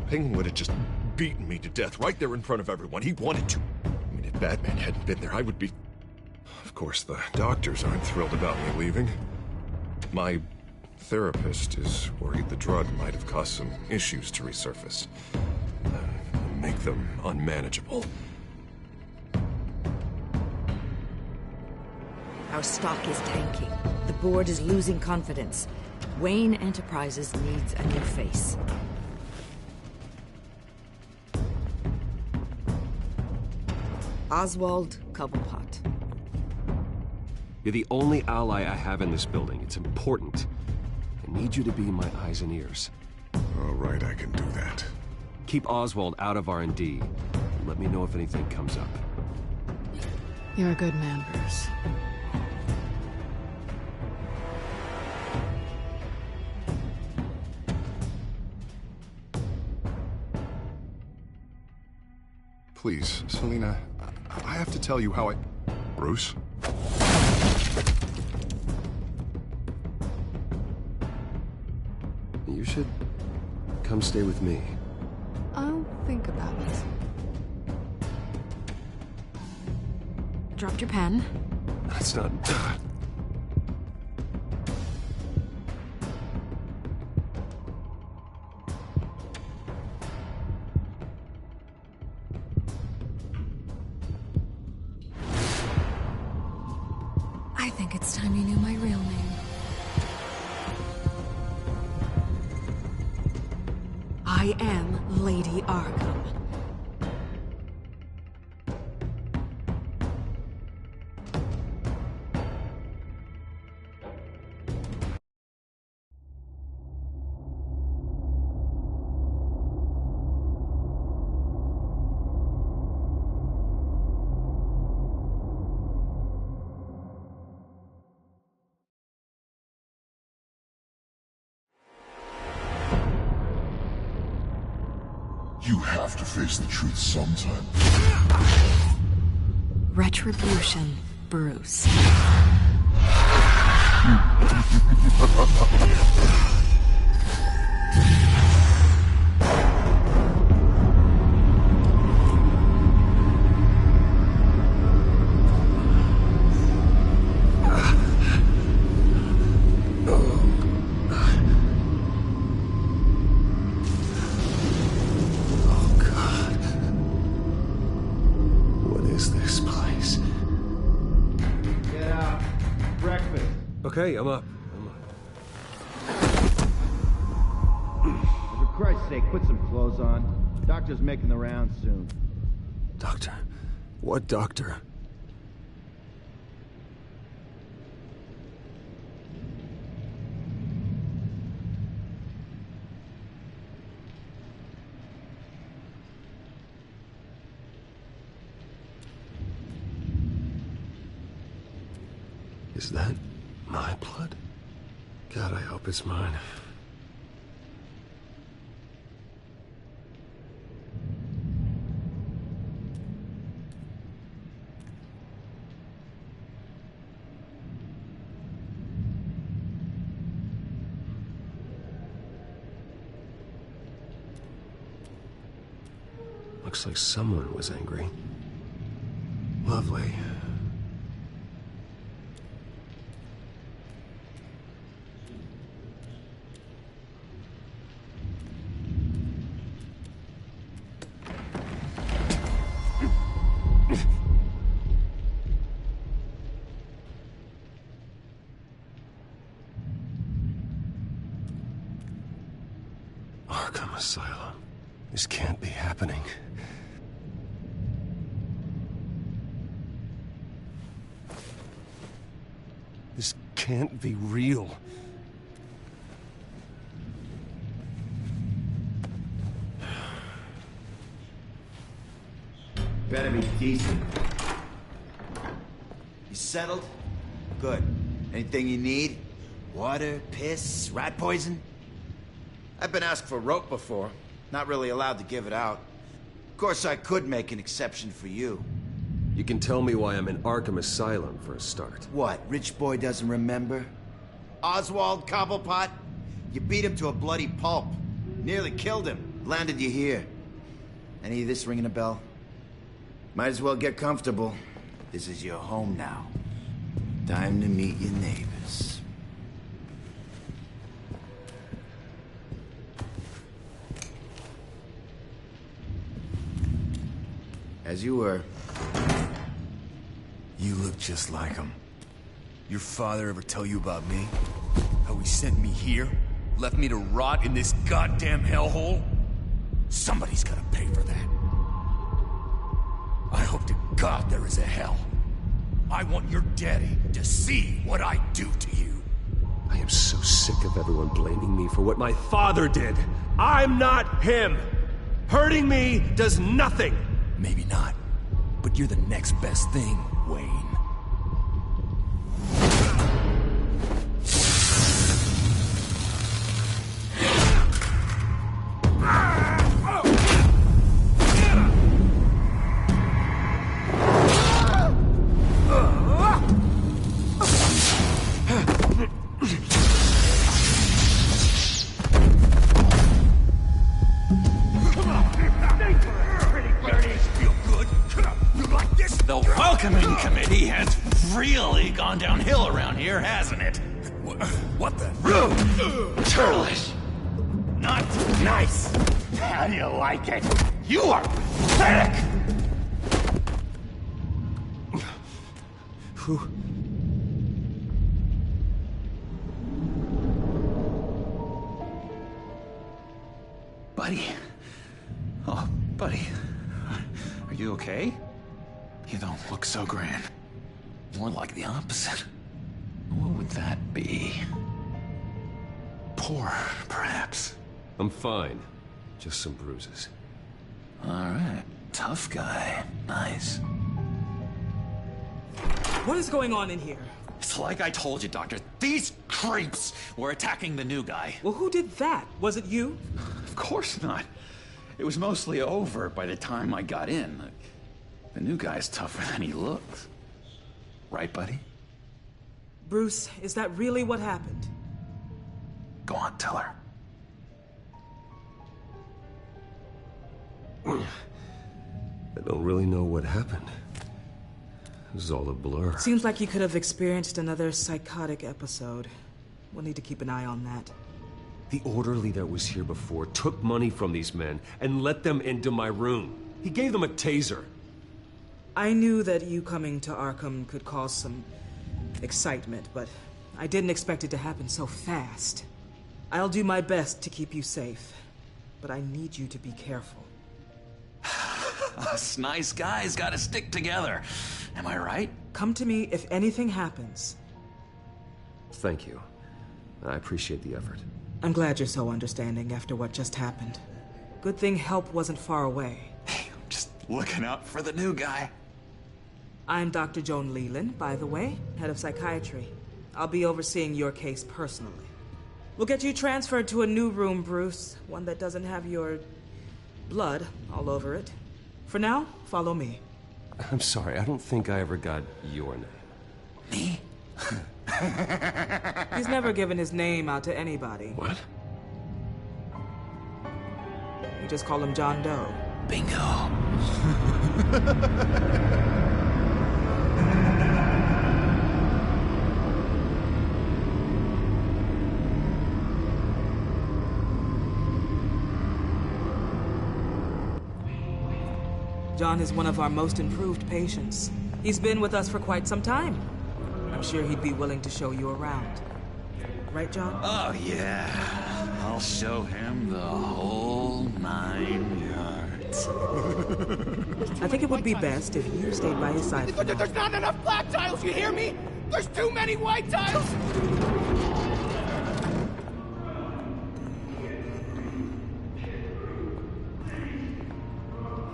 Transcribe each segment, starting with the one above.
Penguin would have just beaten me to death right there in front of everyone. He wanted to. I mean, if Batman hadn't been there, I would be... Of course, the doctors aren't thrilled about me leaving. My therapist is worried the drug might have caused some issues to resurface. Make them unmanageable. Our stock is tanking. The board is losing confidence. Wayne Enterprises needs a new face. Oswald Cobblepot. You're the only ally I have in this building. It's important. I need you to be my eyes and ears. All right, I can do that. Keep Oswald out of R&D. Let me know if anything comes up. You're a good man, Bruce. Please, Selina, I have to tell you how I... Bruce? You should come stay with me. I'll think about it. Dropped your pen. That's not... I think it's time you knew my real name. I am Lady Arkham. You have to face the truth sometime. Retribution, Bruce. Okay, I'm up. For Christ's sake, put some clothes on. Doctor's making the rounds soon. Doctor? What doctor? Is that my blood? God, I hope it's mine. Looks like someone was angry. Lovely. Arkham Asylum. This can't be happening. This can't be real. Better be decent. You settled? Good. Anything you need? Water, piss, rat poison? I've been asked for rope before. Not really allowed to give it out. Of course, I could make an exception for you. You can tell me why I'm in Arkham Asylum for a start. What, rich boy doesn't remember? Oswald Cobblepot? You beat him to a bloody pulp. Nearly killed him. landed you here. Any of this ringing a bell? Might as well get comfortable. This is your home now. Time to meet your neighbors. As you were. You look just like him. Your father ever tell you about me? How he sent me here? Left me to rot in this goddamn hellhole? Somebody's gotta pay for that. I hope to God there is a hell. I want your daddy to see what I do to you. I am so sick of everyone blaming me for what my father did. I'm not him. Hurting me does nothing. Maybe not, but you're the next best thing, Wayne. The welcoming committee has really gone downhill around here, hasn't it? What the? Rude! Churlish! Not nice! How do you like it? You are pathetic! Who? Buddy. Oh, buddy. Are you okay? You don't look so grand. More like the opposite. What would that be? Poor, perhaps. I'm fine. Just some bruises. All right. Tough guy. Nice. What is going on in here? It's like I told you, Doctor. These creeps were attacking the new guy. Well, who did that? Was it you? Of course not. It was mostly over by the time I got in. The new guy's tougher than he looks. Right, buddy? Bruce, is that really what happened? Go on, tell her. I don't really know what happened. It was all a blur. Seems like you could have experienced another psychotic episode. We'll need to keep an eye on that. The orderly that was here before took money from these men and let them into my room. He gave them a taser. I knew that you coming to Arkham could cause some excitement, but I didn't expect it to happen so fast. I'll do my best to keep you safe, but I need you to be careful. Us nice guys gotta stick together. Am I right? Come to me if anything happens. Thank you. I appreciate the effort. I'm glad you're so understanding after what just happened. Good thing help wasn't far away. Hey, I'm just looking out for the new guy. I'm Dr. Joan Leland, by the way, head of psychiatry. I'll be overseeing your case personally. We'll get you transferred to a new room, Bruce. One that doesn't have your blood all over it. For now, follow me. I'm sorry, I don't think I ever got your name. Me? He's never given his name out to anybody. What? You just call him John Doe. Bingo. John is one of our most improved patients. He's been with us for quite some time. I'm sure he'd be willing to show you around. Right, John? Oh, yeah. I'll show him the whole 9 yards. I think it would be best if you stayed by his side. There's not enough black tiles, you hear me? There's too many white tiles!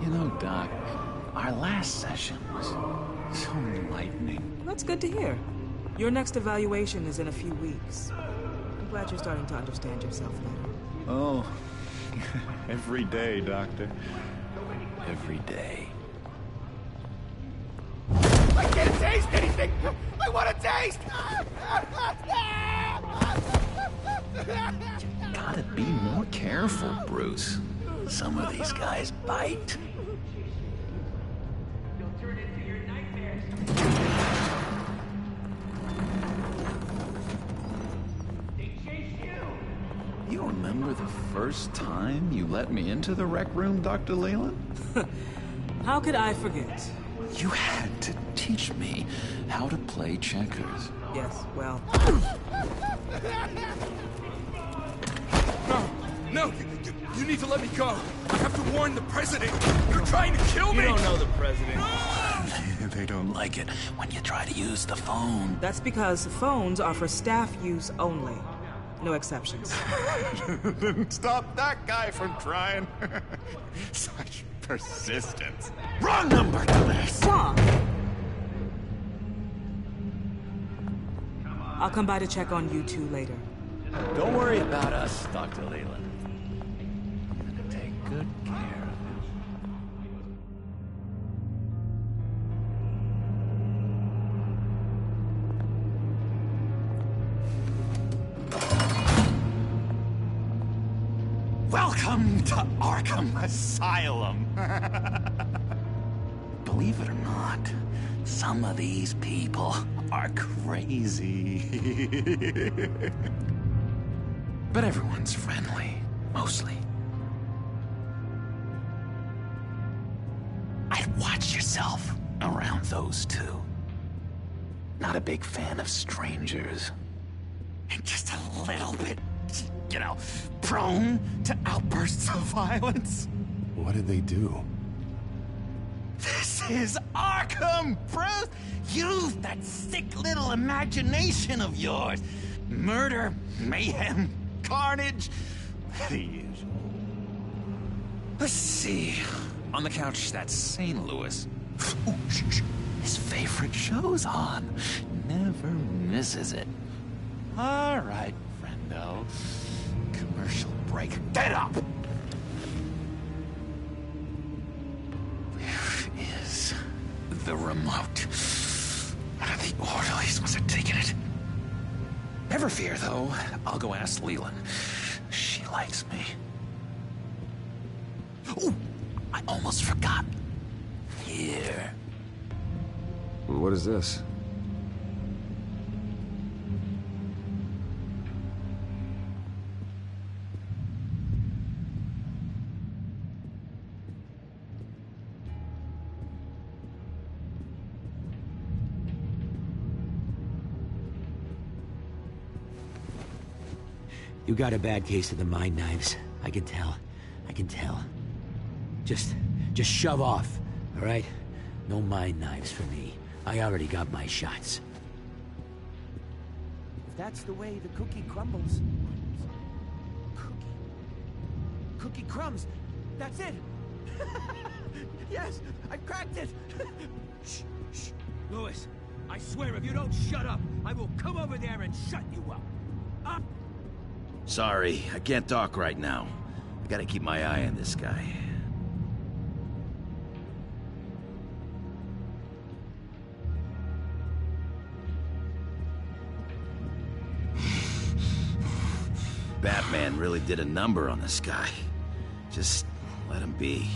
You know, Doc, our last session was so enlightening. That's good to hear. Your next evaluation is in a few weeks. I'm glad you're starting to understand yourself better. Oh, every day, Doctor. Every day. I can't taste anything! I want to taste! You gotta be more careful, Bruce. Some of these guys bite. You remember the first time you let me into the rec room, Dr. Leland? How could I forget? You had to teach me how to play checkers. Yes, well... No, you need to let me go. I have to warn the president. You're trying to kill me. You don't know the president. They don't like it when you try to use the phone. That's because phones are for staff use only. No exceptions. Didn't stop that guy from trying. Such persistence. Wrong number, dumbass. Wrong. I'll come by to check on you two later. Don't worry about us, Dr. Leland. I'm gonna take good care of him. Welcome to Arkham Asylum. Believe it or not, some of these people are crazy. But everyone's friendly, mostly. I'd watch yourself around those two. Not a big fan of strangers. And just a little bit, you know, prone to outbursts of violence. What did they do? This is Arkham, Bruce! Use that sick little imagination of yours. Murder, mayhem, carnage, the usual. Let's see. On the couch, that's St. Louis. Ooh, shh. His favorite show's on. Never misses it. All right, friendo. Commercial break. Get up! Where is the remote? The orderlies must have taken it. Never fear, though. I'll go ask Leland. She likes me. Ooh, I almost forgot. Here. What is this? You got a bad case of the mind knives. I can tell. I can tell. Just shove off, all right? No mind knives for me. I already got my shots. If that's the way the cookie crumbles... Cookie crumbs! That's it! Yes! I cracked it! Shh, shh. Louis, I swear if you don't shut up, I will come over there and shut you up. Up! Sorry, I can't talk right now. I gotta keep my eye on this guy. Batman really did a number on this guy. Just let him be.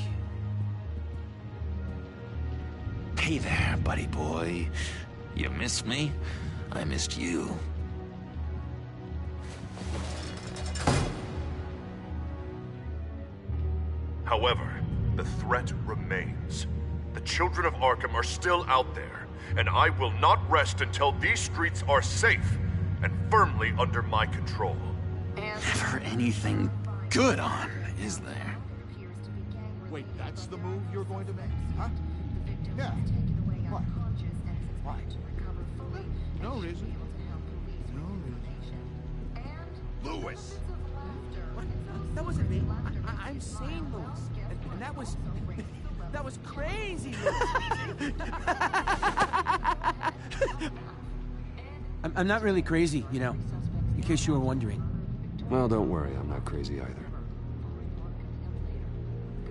Hey there, buddy boy. You missed me? I missed you. However, the threat remains. The children of Arkham are still out there, and I will not rest until these streets are safe and firmly under my control. Never anything good on, is there? Wait, that's the move you're going to make? Huh? Yeah. What? Why? No reason. No reason. Louis! What? That wasn't me. I'm sane, Louis. And that was... That was crazy, Louis. I'm not really crazy, you know, in case you were wondering. Well, don't worry, I'm not crazy either.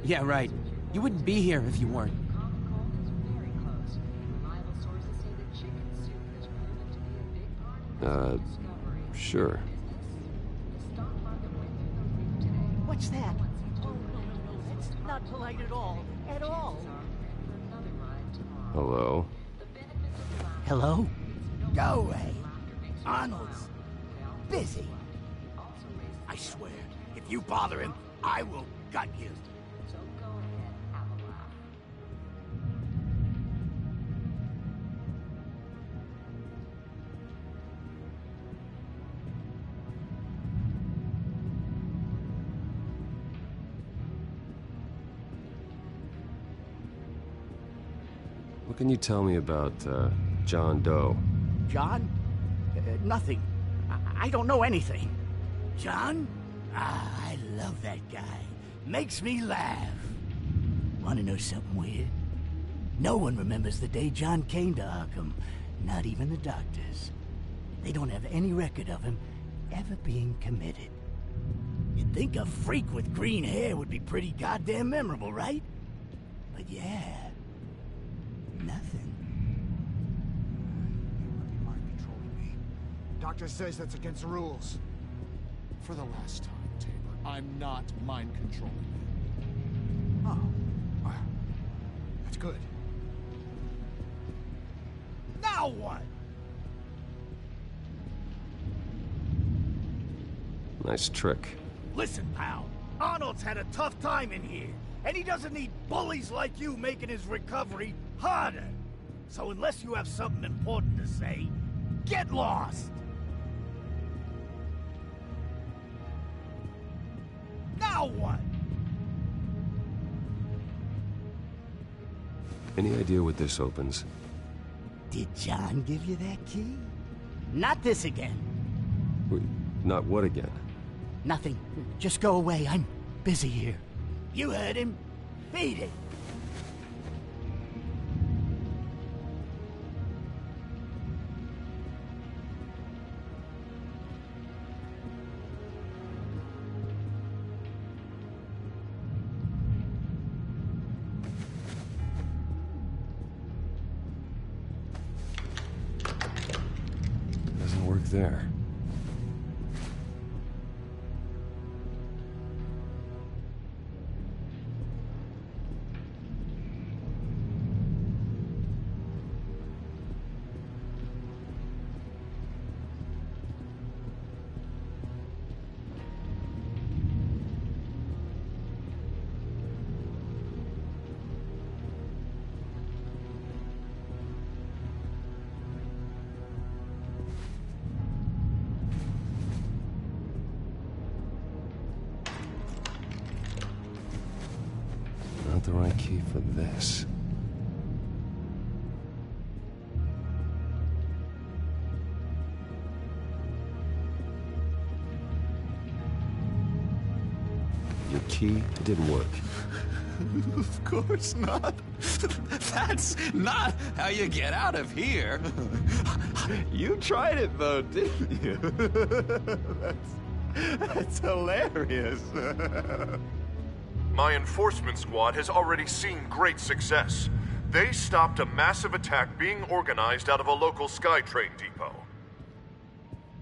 Yeah, right. You wouldn't be here if you weren't. Sure. What's that? not polite at all. At all. Hello? Hello? Go away. Arnold's busy. I swear, if you bother him, I will gut you. What can you tell me about, John Doe? John? Nothing. I don't know anything. John? Ah, I love that guy. Makes me laugh. Want to know something weird? No one remembers the day John came to Arkham. Not even the doctors. They don't have any record of him ever being committed. You'd think a freak with green hair would be pretty goddamn memorable, right? But yeah, nothing. Doctor says that's against the rules. For the last time, Tabor, I'm not mind controlling you. Oh. Well, that's good. Now what? Nice trick. Listen, pal. Arnold's had a tough time in here, and he doesn't need bullies like you making his recovery harder. So unless you have something important to say, get lost! Now what? Any idea what this opens? Did John give you that key? Not this again. Wait, not what again? Nothing. Just go away. I'm busy here. You heard him. Beat it. Doesn't work there. Not the right key for this. Your key didn't work. Of course not. That's not how you get out of here. You tried it though, didn't you? That's hilarious. My enforcement squad has already seen great success. They stopped a massive attack being organized out of a local SkyTrain depot.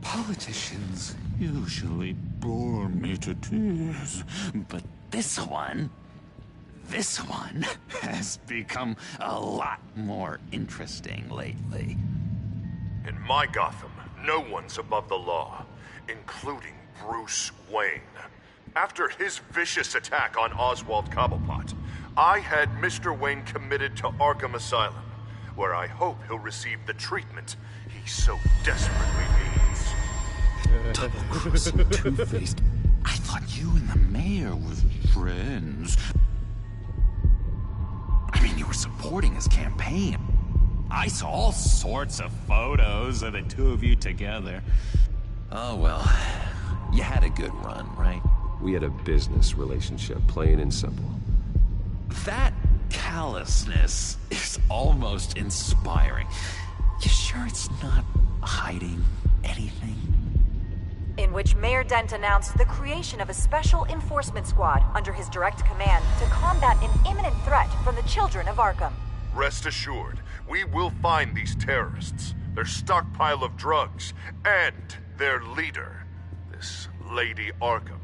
Politicians usually bore me to tears, but this one has become a lot more interesting lately. In my Gotham, no one's above the law, including Bruce Wayne. After his vicious attack on Oswald Cobblepot, I had Mr. Wayne committed to Arkham Asylum, where I hope he'll receive the treatment he so desperately needs. Double-crossing, two-faced. I thought you and the mayor were friends. I mean, you were supporting his campaign. I saw all sorts of photos of the two of you together. Oh, well, you had a good run, right? We had a business relationship, plain and simple. That callousness is almost inspiring. You sure it's not hiding anything? In which Mayor Dent announced the creation of a special enforcement squad under his direct command to combat an imminent threat from the children of Arkham. Rest assured, we will find these terrorists, their stockpile of drugs, and their leader, this Lady Arkham,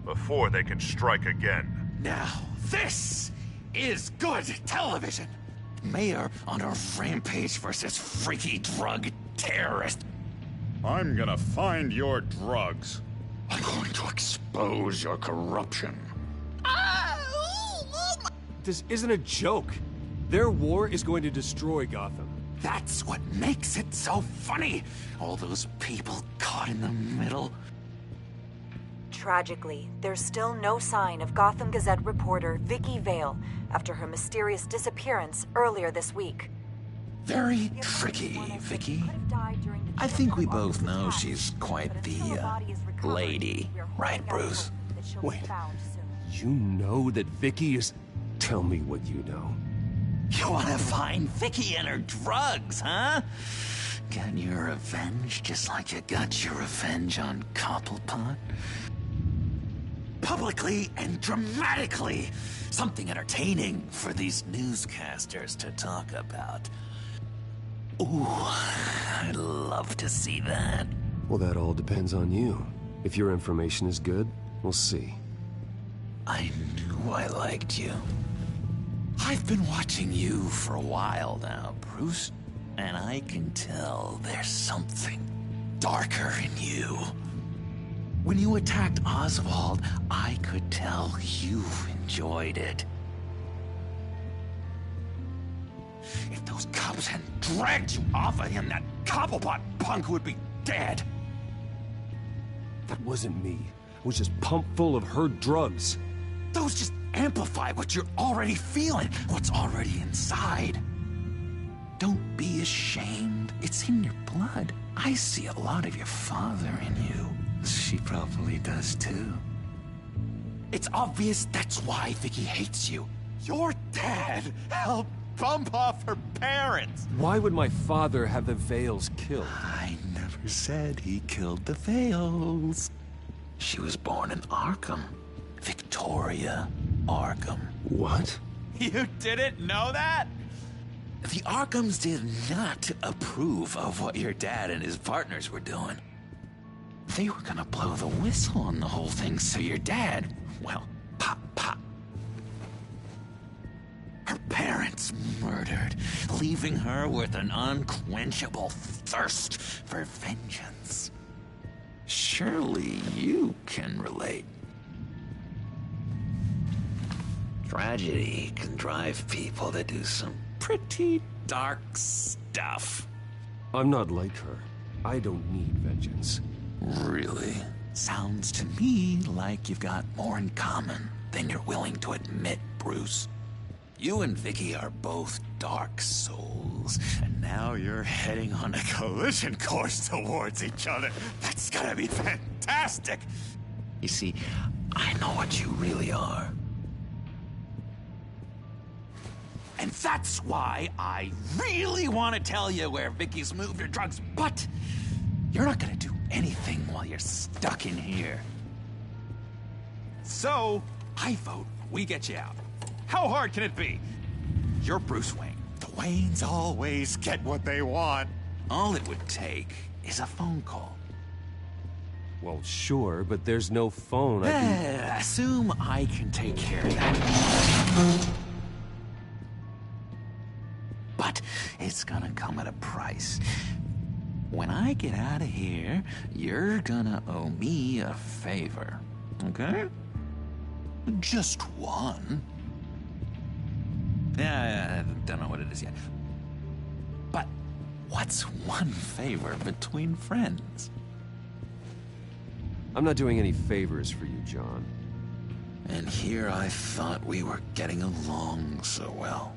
before they can strike again. Now, this is good television. Mayor on a rampage versus freaky drug terrorist. I'm gonna find your drugs. I'm going to expose your corruption. This isn't a joke. Their war is going to destroy Gotham. That's what makes it so funny. All those people caught in the middle. Tragically, there's still no sign of Gotham Gazette reporter Vicky Vale after her mysterious disappearance earlier this week. Very tricky, Vicky. I think we both know she's quite the, lady. Right, Bruce? Wait, you know that Vicky is... Tell me what you know. You want to find Vicky and her drugs, huh? Get your revenge just like you got your revenge on Cobblepot? Publicly and dramatically. Something entertaining for these newscasters to talk about. Ooh, I'd love to see that. Well, that all depends on you. If your information is good, we'll see. I knew I liked you. I've been watching you for a while now, Bruce, and I can tell there's something darker in you. When you attacked Oswald, I could tell you enjoyed it. If those cops hadn't dragged you off of him, that Cobblepot punk would be dead. That wasn't me. I was just pumped full of her drugs. Those just amplify what you're already feeling, what's already inside. Don't be ashamed. It's in your blood. I see a lot of your father in you. She probably does too. It's obvious that's why Vicky hates you. Your dad helped bump off her parents. Why would my father have the Vales killed? I never said he killed the Vales. She was born in Arkham. Victoria Arkham. What? You didn't know that? The Arkhams did not approve of what your dad and his partners were doing. They were gonna blow the whistle on the whole thing, so your dad, well, pop. Her parents murdered, leaving her with an unquenchable thirst for vengeance. Surely you can relate. Tragedy can drive people to do some pretty dark stuff. I'm not like her. I don't need vengeance. Really? Sounds to me like you've got more in common than you're willing to admit, Bruce. You and Vicky are both dark souls, and now you're heading on a collision course towards each other. That's gonna be fantastic! You see, I know what you really are. And that's why I really want to tell you where Vicky's moved her drugs, but you're not gonna do anything while you're stuck in here. So, I vote we get you out. How hard can it be? You're Bruce Wayne. The Waynes always get what they want. All it would take is a phone call. Well, sure, but there's no phone. Assume I can take care of that. But it's gonna come at a price. When I get out of here, you're gonna owe me a favor, okay? Just one. Yeah, I don't know what it is yet. But what's one favor between friends? I'm not doing any favors for you, John. And here I thought we were getting along so well.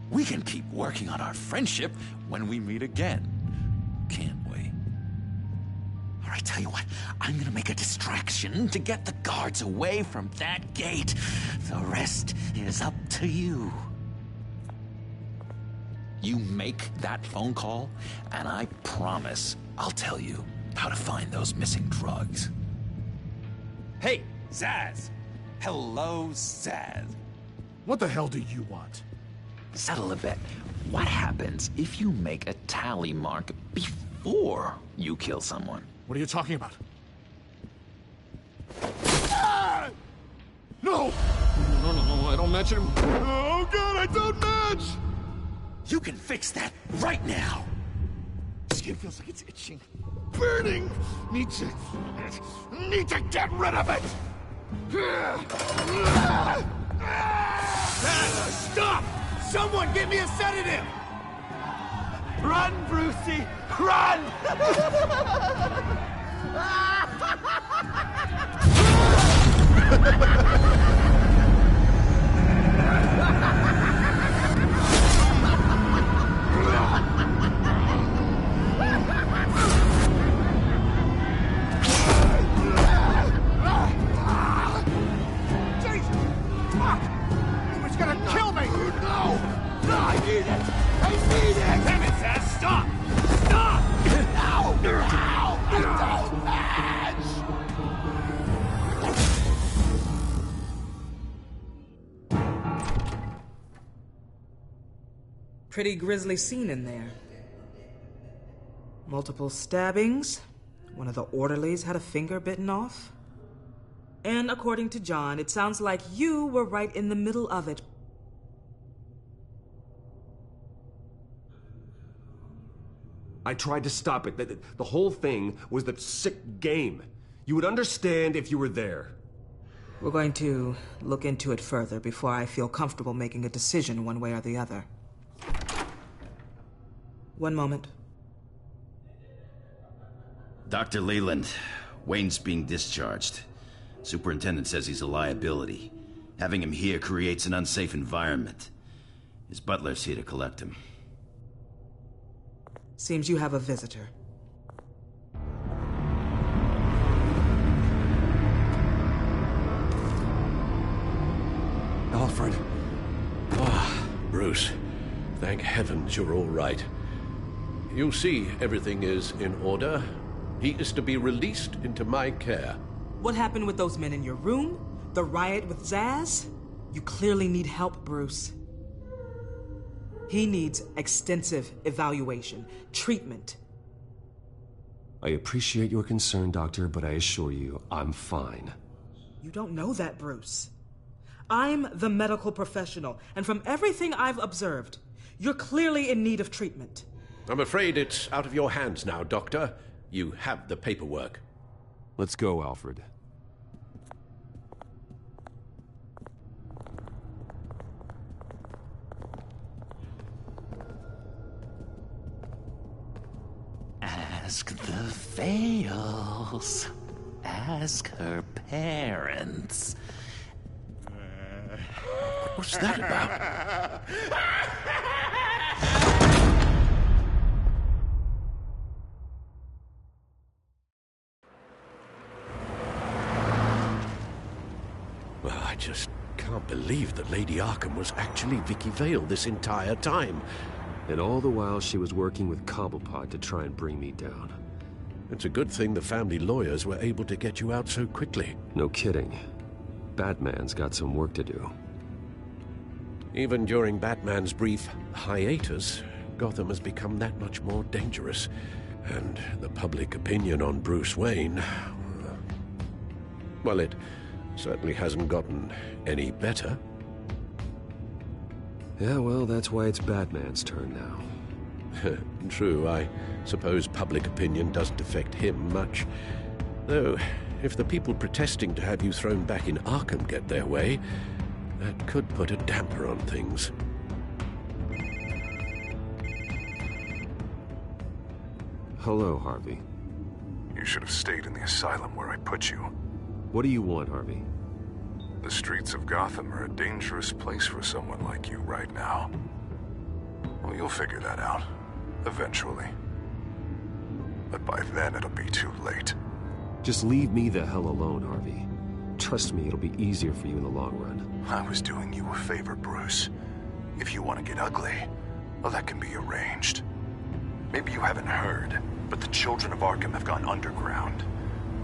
We can keep working on our friendship when we meet again, can't we? All right, tell you what, I'm gonna make a distraction to get the guards away from that gate. The rest is up to you. You make that phone call, and I promise I'll tell you how to find those missing drugs. Hey, Zaz! Hello, Zaz. What the hell do you want? Settle a bet. What happens if you make a tally mark before you kill someone? What are you talking about? No! No, I don't match him. Oh, God, I don't match! You can fix that right now. Skin feels like it's itching. Burning! Need to get rid of it! Stop! Someone give me a sedative! Run, Brucey! Run! Pretty grisly scene in there. Multiple stabbings. One of the orderlies had a finger bitten off. And according to John, it sounds like you were right in the middle of it. I tried to stop it. The whole thing was the sick game. You would understand if you were there. We're going to look into it further before I feel comfortable making a decision one way or the other. One moment. Dr. Leland, Wayne's being discharged. Superintendent says he's a liability. Having him here creates an unsafe environment. His butler's here to collect him. Seems you have a visitor. Alfred. Bruce, thank heavens you're all right. You see, everything is in order. He is to be released into my care. What happened with those men in your room? The riot with Zaz? You clearly need help, Bruce. He needs extensive evaluation, treatment. I appreciate your concern, Doctor, but I assure you, I'm fine. You don't know that, Bruce. I'm the medical professional, and from everything I've observed, you're clearly in need of treatment. I'm afraid it's out of your hands now, Doctor. You have the paperwork. Let's go, Alfred. Ask the Vales. Ask her parents. What's that about? Well, I just can't believe that Lady Arkham was actually Vicky Vale this entire time. And all the while she was working with Cobblepot to try and bring me down. It's a good thing the family lawyers were able to get you out so quickly. No kidding. Batman's got some work to do. Even during Batman's brief hiatus, Gotham has become that much more dangerous. And the public opinion on Bruce Wayne... well, it certainly hasn't gotten any better. Yeah, well, that's why it's Batman's turn now. True, I suppose public opinion doesn't affect him much. Though, if the people protesting to have you thrown back in Arkham get their way, that could put a damper on things. Hello, Harvey. You should have stayed in the asylum where I put you. What do you want, Harvey? The streets of Gotham are a dangerous place for someone like you right now. Well, you'll figure that out. Eventually. But by then, it'll be too late. Just leave me the hell alone, Harvey. Trust me, it'll be easier for you in the long run. I was doing you a favor, Bruce. If you want to get ugly, well, that can be arranged. Maybe you haven't heard, but the children of Arkham have gone underground.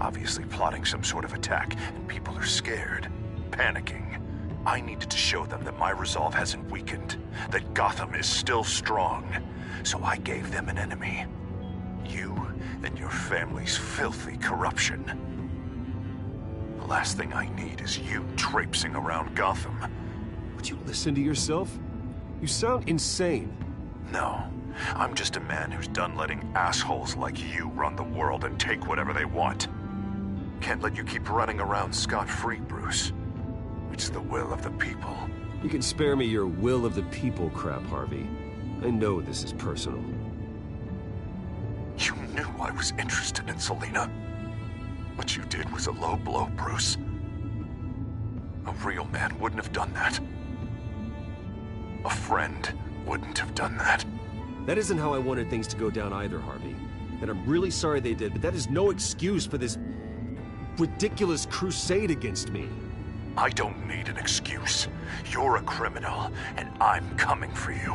Obviously plotting some sort of attack, and people are scared, panicking. I needed to show them that my resolve hasn't weakened, that Gotham is still strong. So I gave them an enemy. You and your family's filthy corruption. The last thing I need is you traipsing around Gotham. Would you listen to yourself? You sound insane. No, I'm just a man who's done letting assholes like you run the world and take whatever they want. Can't let you keep running around scot-free, Bruce. It's the will of the people. You can spare me your will of the people crap, Harvey. I know this is personal. You knew I was interested in Selina. What you did was a low blow, Bruce. A real man wouldn't have done that. A friend wouldn't have done that. That isn't how I wanted things to go down either, Harvey. And I'm really sorry they did, but that is no excuse for this ridiculous crusade against me. I don't need an excuse. You're a criminal, and I'm coming for you.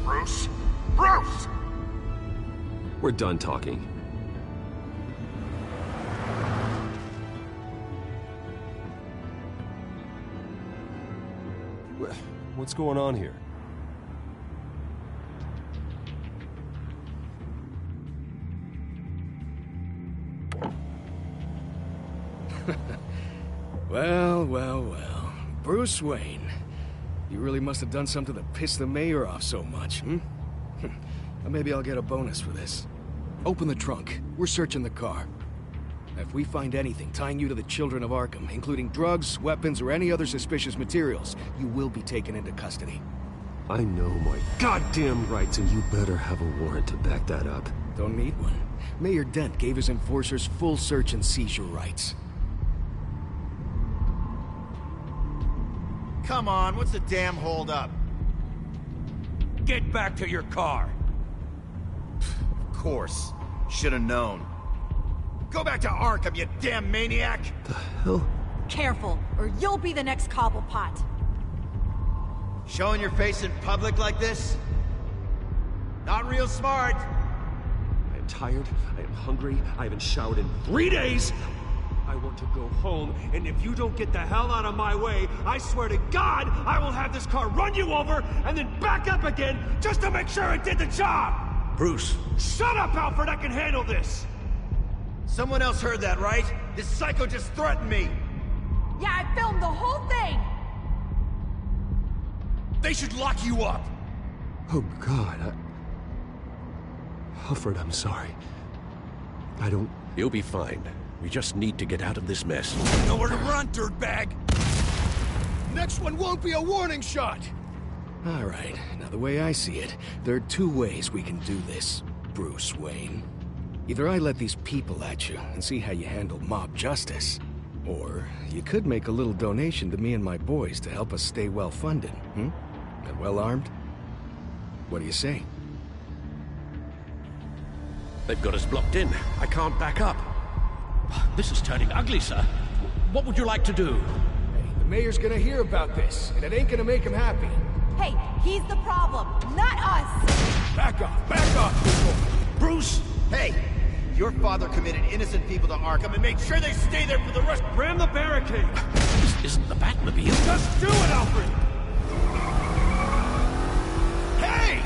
Bruce? Bruce! We're done talking. What's going on here? Well. Bruce Wayne. You really must have done something to piss the mayor off so much, hmm? Maybe I'll get a bonus for this. Open the trunk. We're searching the car. If we find anything tying you to the children of Arkham, including drugs, weapons, or any other suspicious materials, you will be taken into custody. I know my goddamn rights, and you better have a warrant to back that up. Don't need one. Mayor Dent gave his enforcers full search and seizure rights. Come on, what's the damn holdup? Get back to your car. Of course. Should have known. Go back to Arkham, you damn maniac! The hell? Careful, or you'll be the next Cobblepot. Showing your face in public like this? Not real smart. I am tired, I am hungry, I haven't showered in 3 days! I want to go home, and if you don't get the hell out of my way, I swear to God, I will have this car run you over, and then back up again, just to make sure it did the job! Bruce. Shut up, Alfred, I can handle this! Someone else heard that, right? This psycho just threatened me! Yeah, I filmed the whole thing! They should lock you up! Oh, God, Alfred, I'm sorry. I don't... You'll be fine. We just need to get out of this mess. Nowhere to run, dirtbag! Next one won't be a warning shot! All right, now the way I see it, there are two ways we can do this, Bruce Wayne. Either I let these people at you and see how you handle mob justice, or you could make a little donation to me and my boys to help us stay well-funded, And well-armed? What do you say? They've got us blocked in. I can't back up. This is turning ugly, sir. What would you like to do? Hey, the mayor's gonna hear about this, and it ain't gonna make him happy. Hey, he's the problem, not us! Back off, people! Bruce! Hey! Your father committed innocent people to Arkham and made sure they stay there for the rest— Ram the barricade! This isn't the Batmobile. Just do it, Alfred! Hey!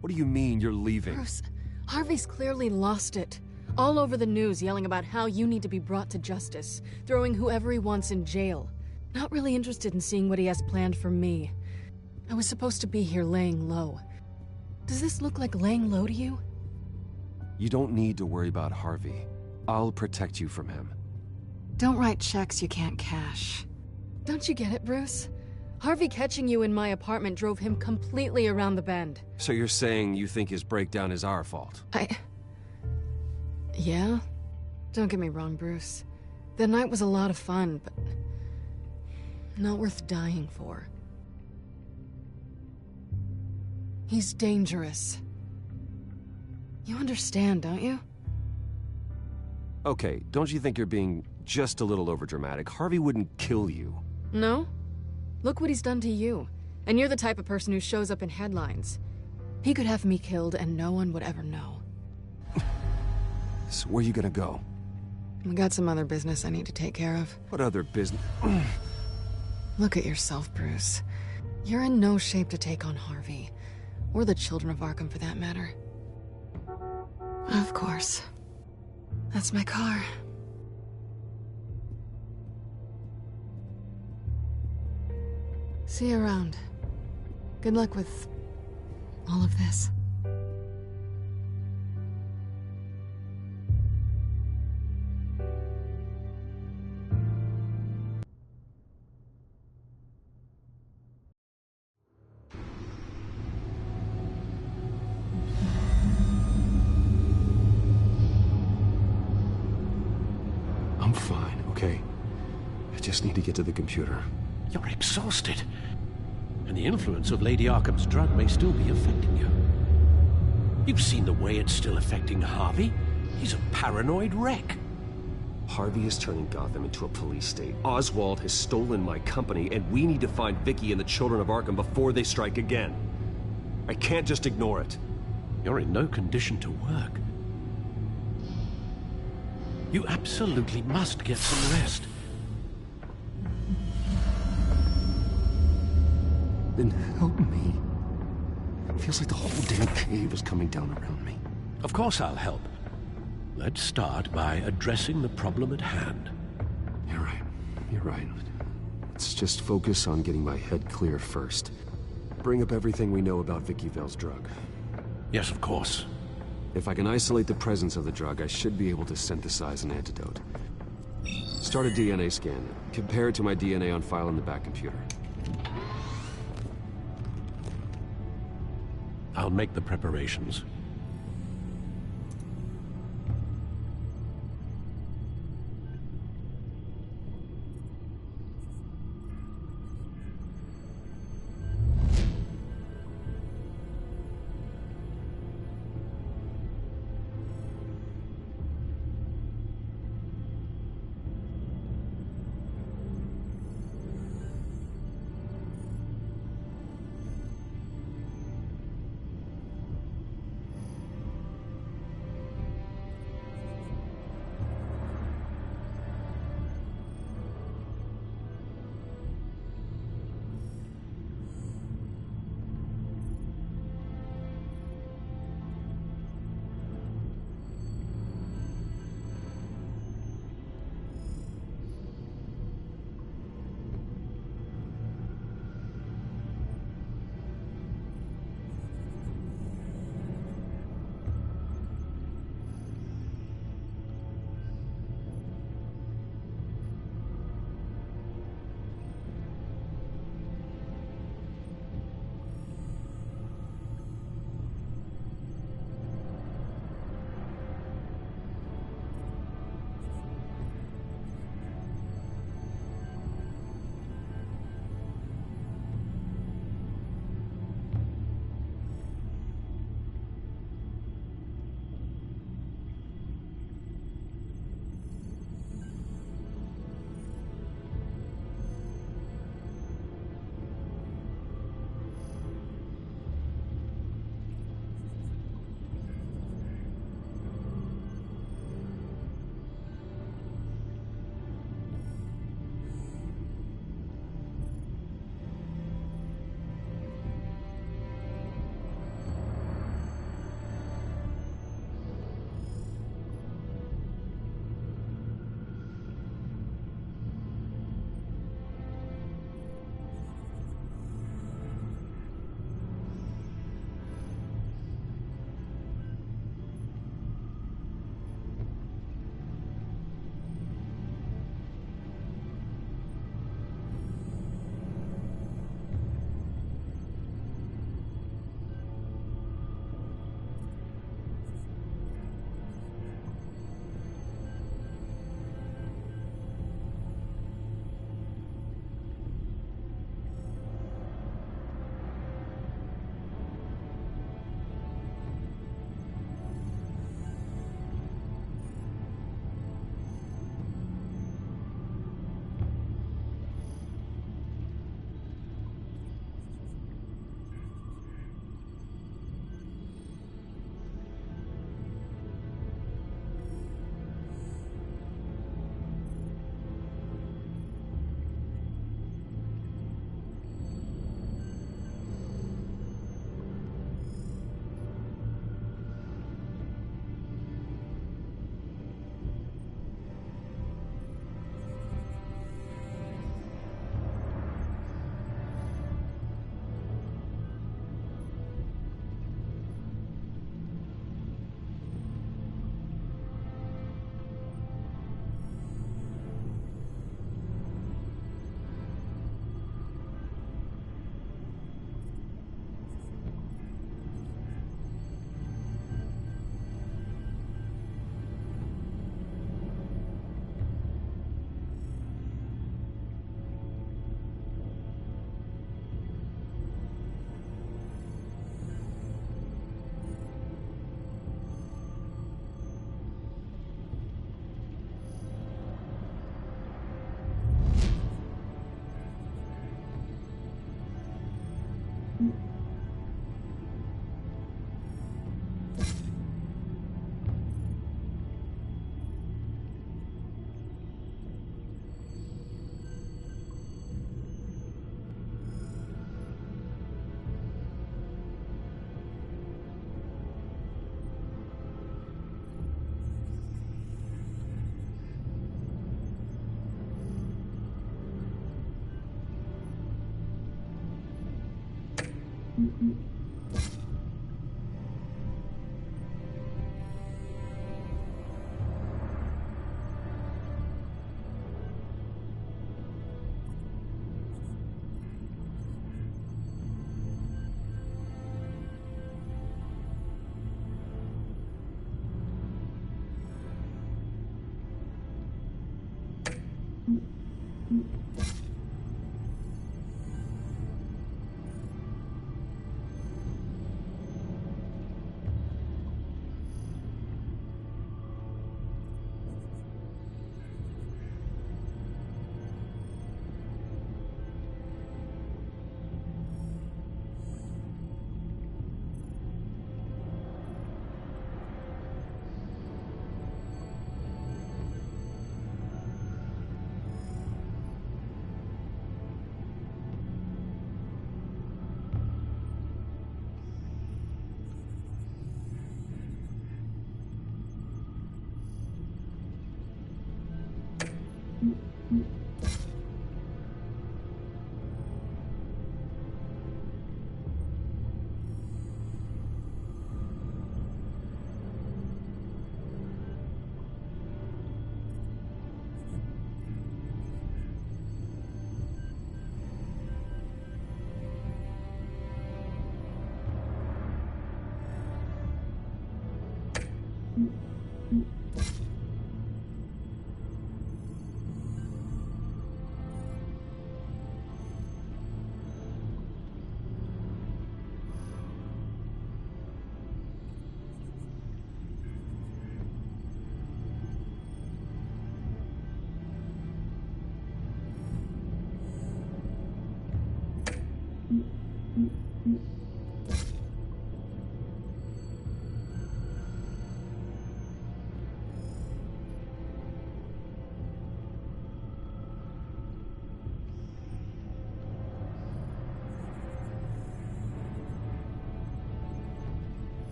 What do you mean you're leaving? Bruce, Harvey's clearly lost it. All over the news yelling about how you need to be brought to justice, throwing whoever he wants in jail. Not really interested in seeing what he has planned for me. I was supposed to be here laying low. Does this look like laying low to you? You don't need to worry about Harvey. I'll protect you from him. Don't write checks you can't cash. Don't you get it, Bruce? Harvey catching you in my apartment drove him completely around the bend. So you're saying you think his breakdown is our fault? Yeah? Don't get me wrong, Bruce. The night was a lot of fun, but not worth dying for. He's dangerous. You understand, don't you? Okay, don't you think you're being just a little overdramatic. Harvey wouldn't kill you. No? Look what he's done to you. And you're the type of person who shows up in headlines. He could have me killed and no one would ever know. So where you gonna go? I got some other business I need to take care of. What other business? Look at yourself, Bruce. You're in no shape to take on Harvey. Or the children of Arkham, for that matter. Of course. That's my car. See you around. Good luck with all of this. I'm fine, okay? I just need to get to the computer. You're exhausted. And the influence of Lady Arkham's drug may still be affecting you. You've seen the way it's still affecting Harvey. He's a paranoid wreck. Harvey is turning Gotham into a police state. Oswald has stolen my company, and we need to find Vicky and the children of Arkham before they strike again. I can't just ignore it. You're in no condition to work. You absolutely must get some rest. Then help me. It feels like the whole damn cave is coming down around me. Of course I'll help. Let's start by addressing the problem at hand. You're right. You're right. Let's just focus on getting my head clear first. Bring up everything we know about Vicky Vale's drug. Yes, of course. If I can isolate the presence of the drug, I should be able to synthesize an antidote. Start a DNA scan. Compare it to my DNA on file in the back computer. I'll make the preparations.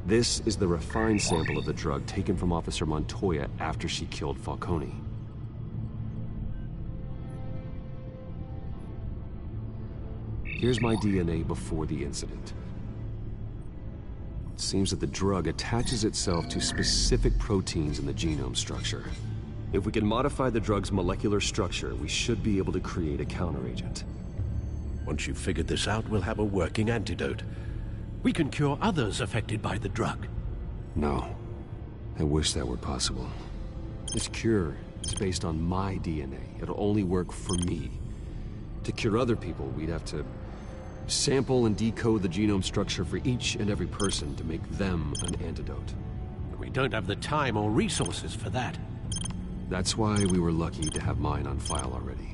This is the refined sample of the drug taken from Officer Montoya after she killed Falcone. Here's my DNA before the incident. It seems that the drug attaches itself to specific proteins in the genome structure. If we can modify the drug's molecular structure, we should be able to create a counteragent. Once you've figured this out, we'll have a working antidote. We can cure others affected by the drug. No. I wish that were possible. This cure is based on my DNA. It'll only work for me. To cure other people, we'd have to sample and decode the genome structure for each and every person to make them an antidote. But we don't have the time or resources for that. That's why we were lucky to have mine on file already.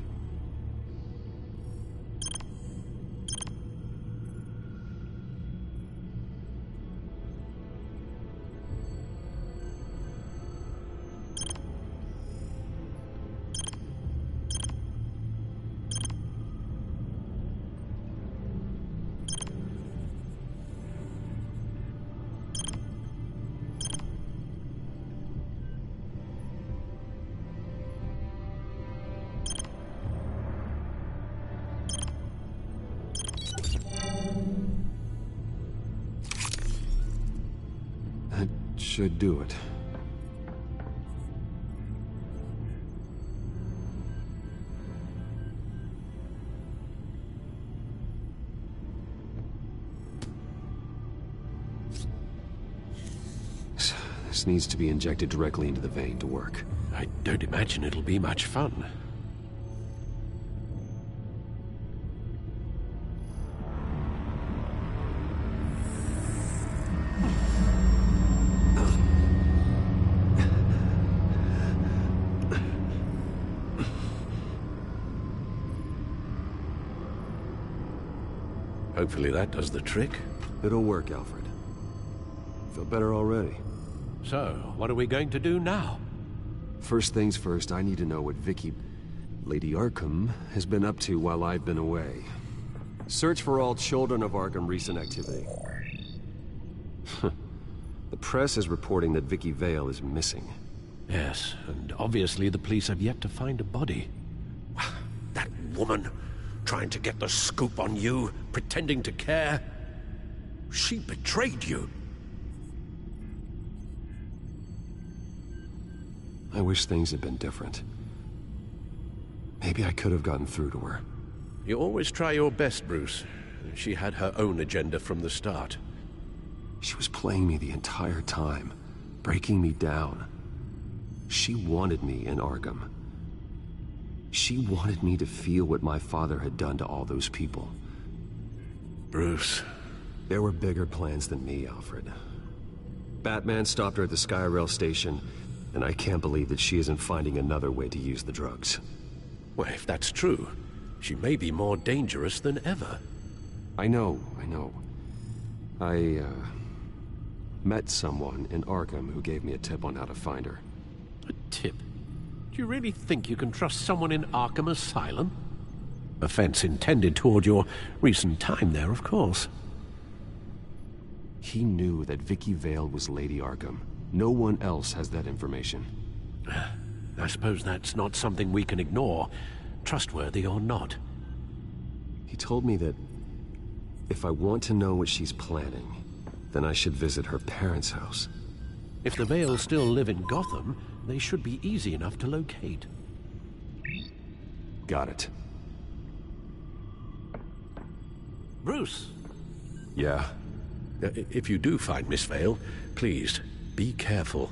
Should do it. This needs to be injected directly into the vein to work. I don't imagine it'll be much fun. Hopefully that does the trick. It'll work, Alfred. Feel better already. So, what are we going to do now? First things first, I need to know what Lady Arkham, has been up to while I've been away. Search for all children of Arkham recent activity. The press is reporting that Vicky Vale is missing. Yes, and obviously the police have yet to find a body. That woman, trying to get the scoop on you, pretending to care. She betrayed you. I wish things had been different. Maybe I could have gotten through to her. You always try your best, Bruce. She had her own agenda from the start. She was playing me the entire time, breaking me down. She wanted me in Arkham. She wanted me to feel what my father had done to all those people. Bruce. There were bigger plans than me, Alfred. Batman stopped her at the Skyrail station, and I can't believe that she isn't finding another way to use the drugs. Well, if that's true, she may be more dangerous than ever. I know. I met someone in Arkham who gave me a tip on how to find her. A tip? Do you really think you can trust someone in Arkham Asylum? Offense intended toward your recent time there, of course. He knew that Vicky Vale was Lady Arkham. No one else has that information. I suppose that's not something we can ignore, trustworthy or not. He told me that if I want to know what she's planning, then I should visit her parents' house. If the Vales still live in Gotham, they should be easy enough to locate. Got it. Bruce! Yeah? If you do find Miss Vale, please, be careful.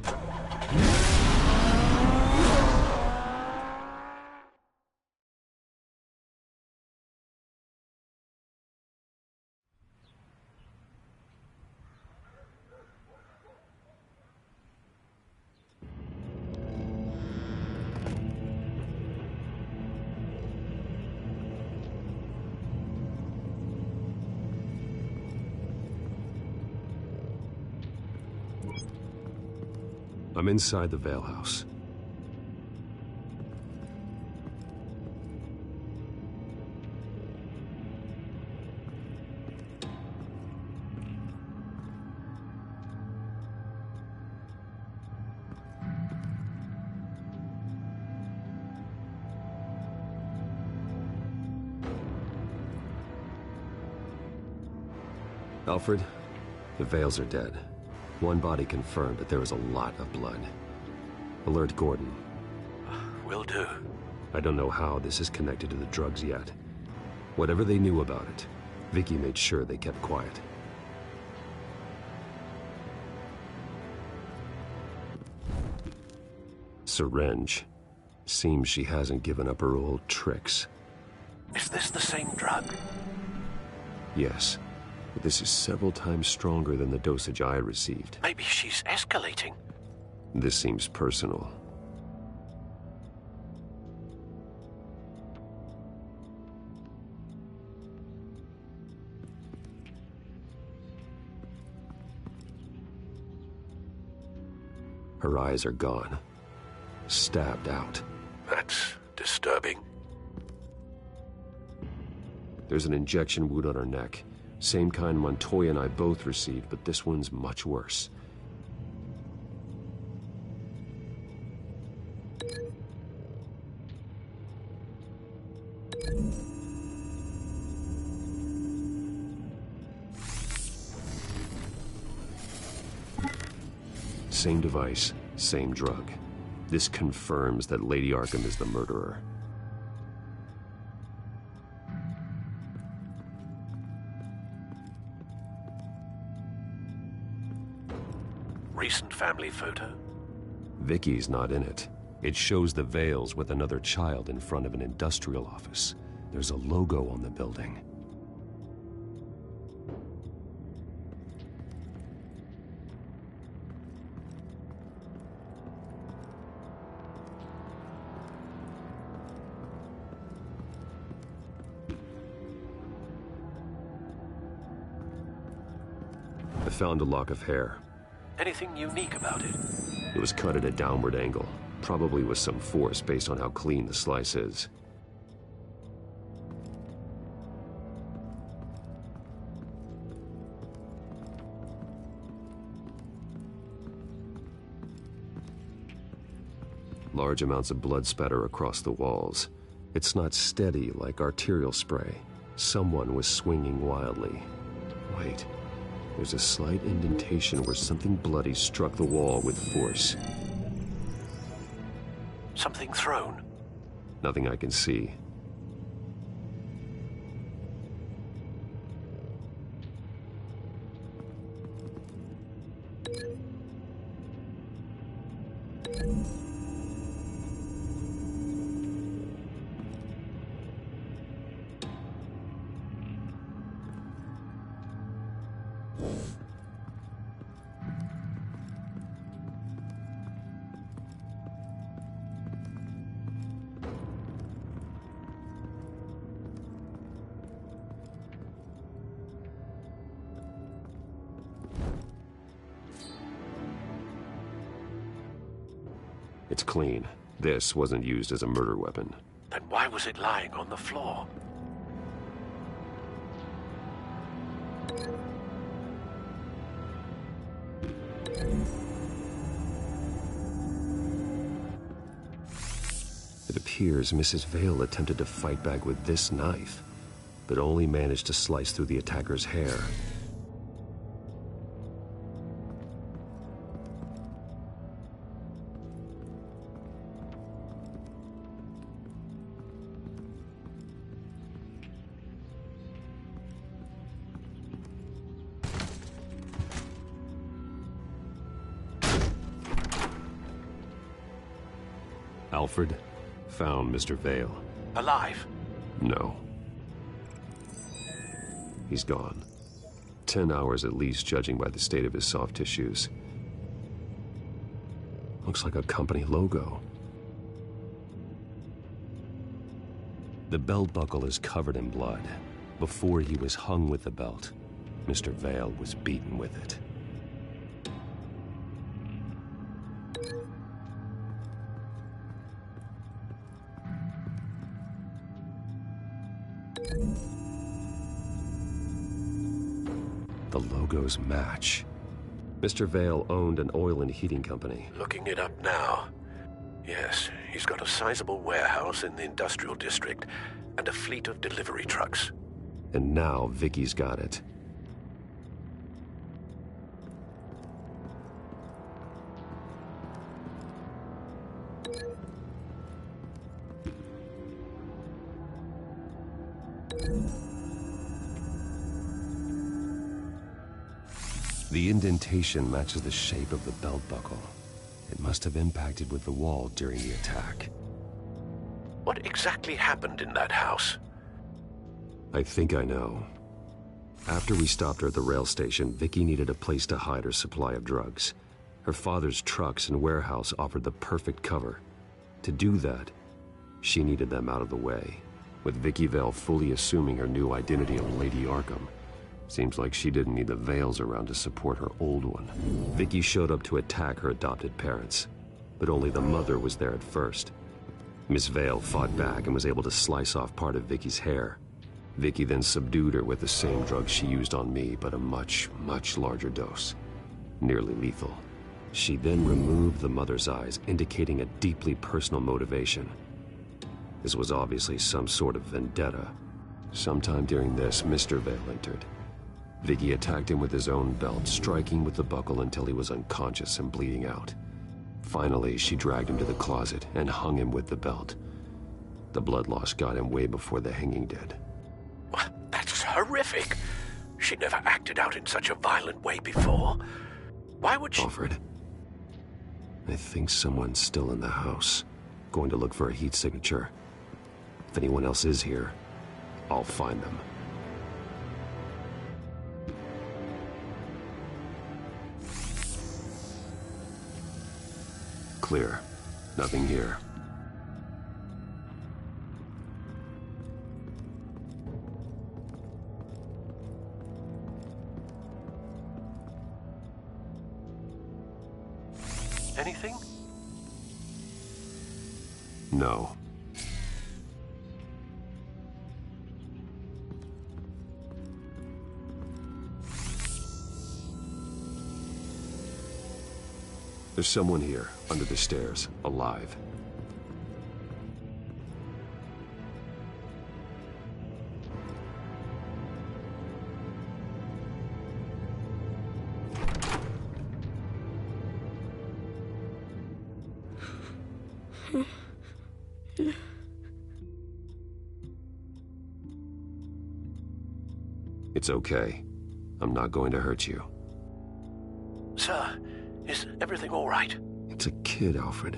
I'm inside the Vale house. Alfred, the Vales are dead. One body confirmed, but there is a lot of blood. Alert Gordon. Will do. I don't know how this is connected to the drugs yet. Whatever they knew about it, Vicky made sure they kept quiet. Syringe. Seems she hasn't given up her old tricks. Is this the same drug? Yes, but this is several times stronger than the dosage I received. Maybe she's escalating. This seems personal. Her eyes are gone. Stabbed out. That's disturbing. There's an injection wound on her neck. Same kind Montoya and I both received, but this one's much worse. Same device, same drug. This confirms that Lady Arkham is the murderer. Recent family photo? Vicky's not in it. It shows the Vales with another child in front of an industrial office. There's a logo on the building. I found a lock of hair. Anything unique about it? It was cut at a downward angle, probably with some force based on how clean the slice is. Large amounts of blood spatter across the walls. It's not steady like arterial spray. Someone was swinging wildly. Wait. There's a slight indentation where something bloody struck the wall with force. Something thrown? Nothing I can see. It's clean. This wasn't used as a murder weapon. Then why was it lying on the floor? It appears Mrs. Vale attempted to fight back with this knife, but only managed to slice through the attacker's hair. Alfred found Mr. Vale. Alive? No. He's gone. 10 hours at least, judging by the state of his soft tissues. Looks like a company logo. The belt buckle is covered in blood. Before he was hung with the belt, Mr. Vale was beaten with it. The logos match. Mr. Vale owned an oil and heating company. Looking it up now. Yes, he's got a sizable warehouse in the industrial district and a fleet of delivery trucks. And now Vicky's got it. The indentation matches the shape of the belt buckle. It must have impacted with the wall during the attack. What exactly happened in that house? I think I know. After we stopped her at the rail station, Vicky needed a place to hide her supply of drugs. Her father's trucks and warehouse offered the perfect cover. To do that, she needed them out of the way, with Vicky Vale fully assuming her new identity of Lady Arkham. Seems like she didn't need the Vales around to support her old one. Vicky showed up to attack her adopted parents, but only the mother was there at first. Miss Vale fought back and was able to slice off part of Vicky's hair. Vicky then subdued her with the same drug she used on me, but a much, much larger dose. Nearly lethal. She then removed the mother's eyes, indicating a deeply personal motivation. This was obviously some sort of vendetta. Sometime during this, Mr. Vale entered. Vicky attacked him with his own belt, striking with the buckle until he was unconscious and bleeding out. Finally, she dragged him to the closet and hung him with the belt. The blood loss got him way before the hanging did. That's horrific. She never acted out in such a violent way before. Why would she... Alfred, I think someone's still in the house. Going to look for a heat signature. If anyone else is here, I'll find them. Clear. Nothing here. Anything? No. There's someone here, under the stairs, alive. It's okay. I'm not going to hurt you. Sir, is everything all right? It's a kid, Alfred.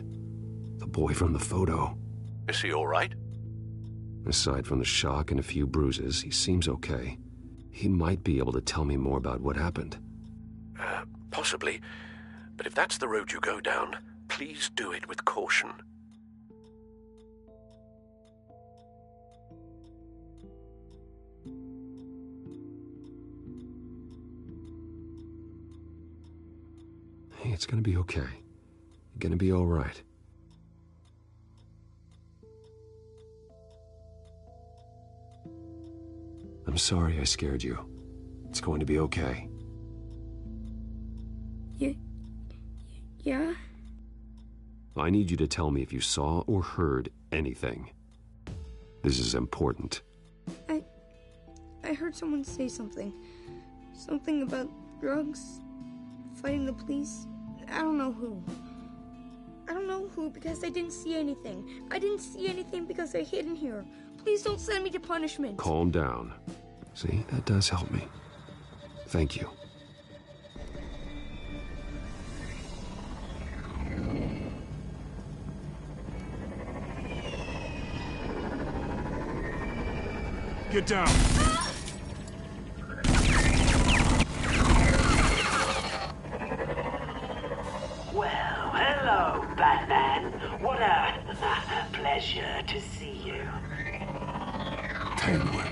The boy from the photo. Is he all right? Aside from the shock and a few bruises, he seems okay. He might be able to tell me more about what happened. Possibly. But if that's the road you go down, please do it with caution. Hey, it's gonna be okay. You're gonna be all right. I'm sorry I scared you. It's going to be okay. Yeah? I need you to tell me if you saw or heard anything. This is important. I heard someone say something. Something about drugs, fighting the police. I don't know who. I don't know who because I didn't see anything. I didn't see anything because I hid in here. Please don't send me to punishment. Calm down. See, that does help me. Thank you. Get down. Well, hello, Batman. What a pleasure to see you. Penguin.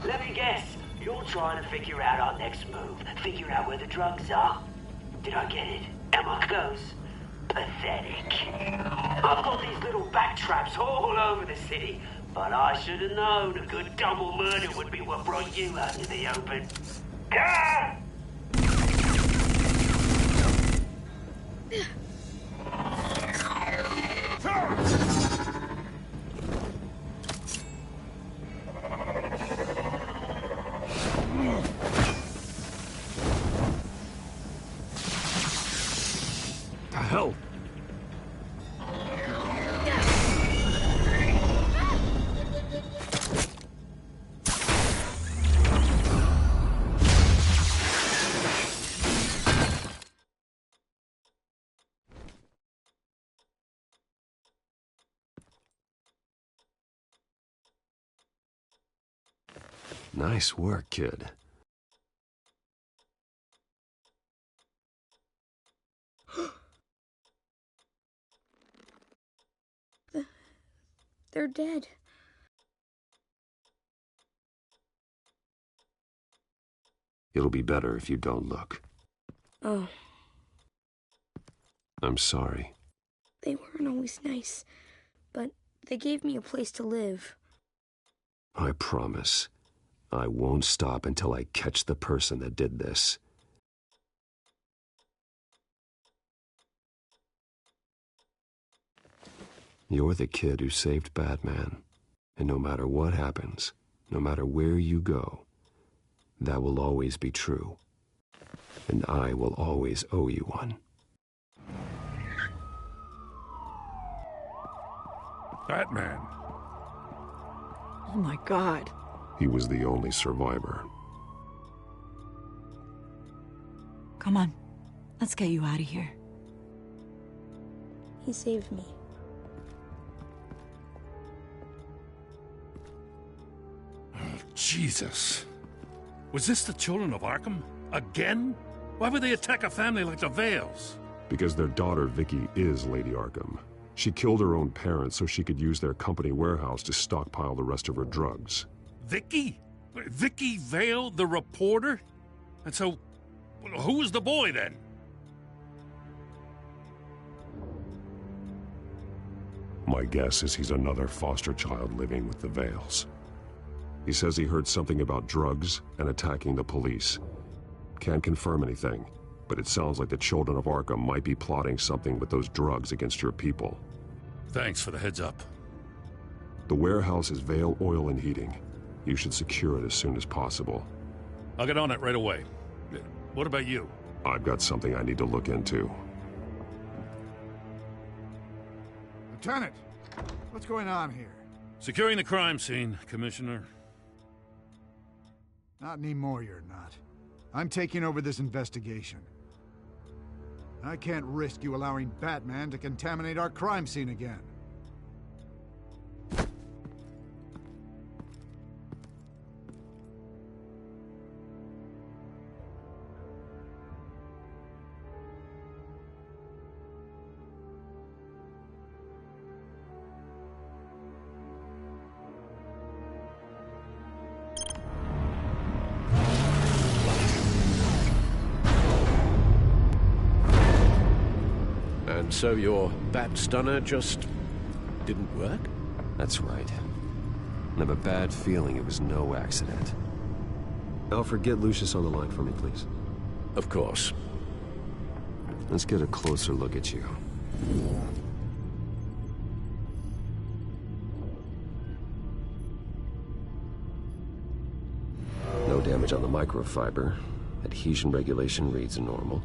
Let me guess. You're trying to figure out our next move. Figure out where the drugs are. Did I get it? Am I close? Pathetic. I've got these little bat traps all over the city, but I should have known a good double murder would be what brought you out into the open. Ah! The hell? Nice work, kid. They're dead. It'll be better if you don't look. Oh. I'm sorry. They weren't always nice, but they gave me a place to live. I promise, I won't stop until I catch the person that did this. You're the kid who saved Batman, and no matter what happens, no matter where you go, that will always be true, and I will always owe you one. Batman. Oh my God. He was the only survivor. Come on, let's get you out of here. He saved me. Jesus. Was this the children of Arkham? Again? Why would they attack a family like the Vales? Because their daughter, Vicky, is Lady Arkham. She killed her own parents so she could use their company warehouse to stockpile the rest of her drugs. Vicky? Vicky Vale, the reporter? And so, who was the boy then? My guess is he's another foster child living with the Vales. He says he heard something about drugs and attacking the police. Can't confirm anything, but it sounds like the children of Arkham might be plotting something with those drugs against your people. Thanks for the heads up. The warehouse is Vale Oil and Heating. You should secure it as soon as possible. I'll get on it right away. What about you? I've got something I need to look into. Lieutenant, what's going on here? Securing the crime scene, Commissioner. Not anymore, you're not. I'm taking over this investigation. I can't risk you allowing Batman to contaminate our crime scene again. And so your bat stunner just didn't work? That's right. I have a bad feeling it was no accident. Alfred, get Lucius on the line for me, please. Of course. Let's get a closer look at you. No damage on the microfiber. Adhesion regulation reads normal.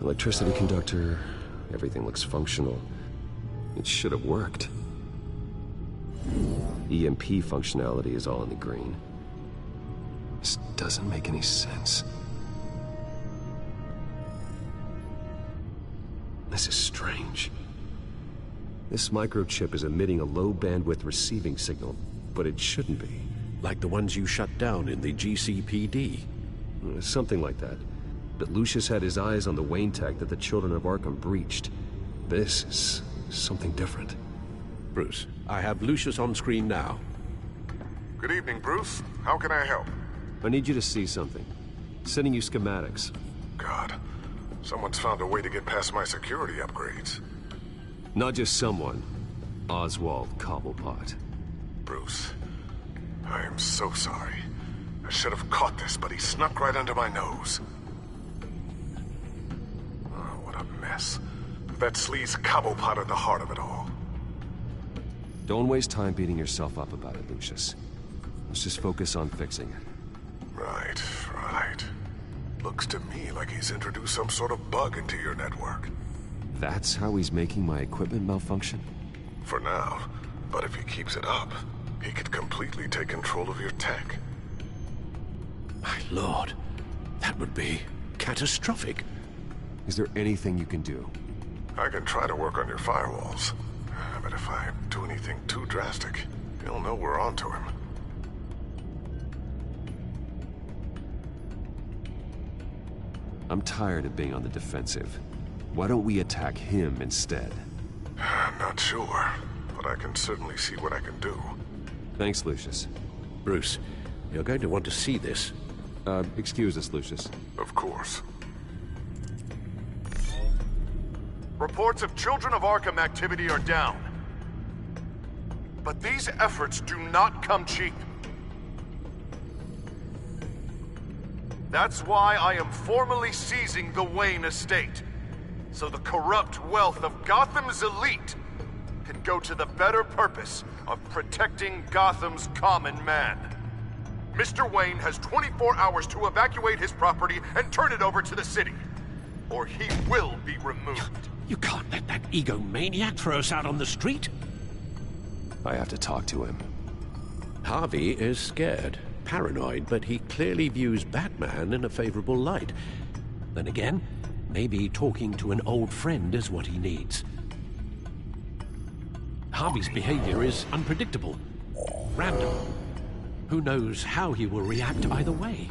Electricity conductor, everything looks functional. It should have worked. EMP functionality is all in the green. This doesn't make any sense. This is strange. This microchip is emitting a low-bandwidth receiving signal, but it shouldn't be. Like the ones you shut down in the GCPD? Something like that. But Lucius had his eyes on the Wayne tag that the children of Arkham breached. This is something different. Bruce, I have Lucius on screen now. Good evening, Bruce. How can I help? I need you to see something. Sending you schematics. God, someone's found a way to get past my security upgrades. Not just someone. Oswald Cobblepot. Bruce, I am so sorry. I should have caught this, but he snuck right under my nose. Oh, what a mess. That sleaze Cobblepot at the heart of it all. Don't waste time beating yourself up about it, Lucius. Let's just focus on fixing it. Right. Looks to me like he's introduced some sort of bug into your network. That's how he's making my equipment malfunction? For now. But if he keeps it up, he could completely take control of your tech. My lord, that would be catastrophic. Is there anything you can do? I can try to work on your firewalls. But if I do anything too drastic, he'll know we're onto him. I'm tired of being on the defensive. Why don't we attack him instead? I'm not sure, but I can certainly see what I can do. Thanks, Lucius. Bruce, you're going to want to see this. Excuse us, Lucius. Of course. Reports of Children of Arkham activity are down. But these efforts do not come cheap. That's why I am formally seizing the Wayne estate, so the corrupt wealth of Gotham's elite can go to the better purpose of protecting Gotham's common man. Mr. Wayne has 24 hours to evacuate his property and turn it over to the city, or he will be removed. You can't let that egomaniac throw us out on the street. I have to talk to him. Harvey is scared, paranoid, but he clearly views Batman in a favorable light. Then again, maybe talking to an old friend is what he needs. Harvey's behavior is unpredictable, random. Who knows how he will react either way?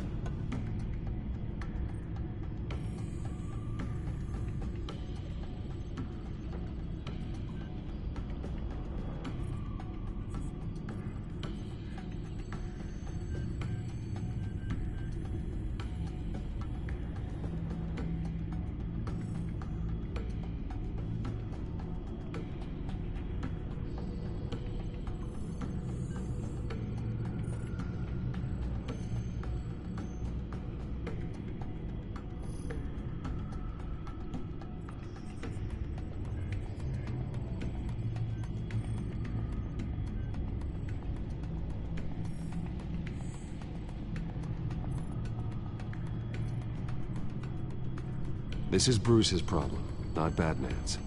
This is Bruce's problem, not Batman's.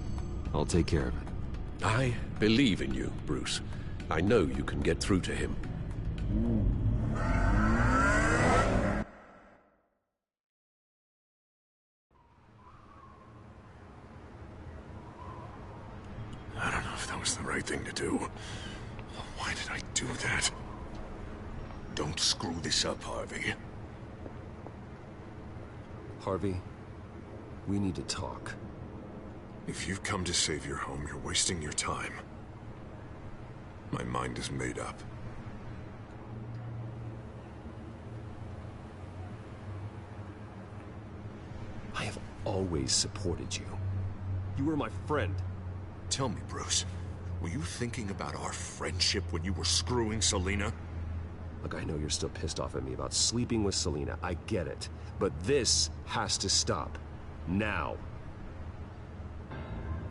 I'll take care of it. I believe in you, Bruce. I know you can get through to him. I don't know if that was the right thing to do. Why did I do that? Don't screw this up, Harvey. Harvey, we need to talk. If you've come to save your home, you're wasting your time. My mind is made up. I have always supported you. You were my friend. Tell me, Bruce, were you thinking about our friendship when you were screwing Selina? Look, I know you're still pissed off at me about sleeping with Selina. I get it. But this has to stop. Now.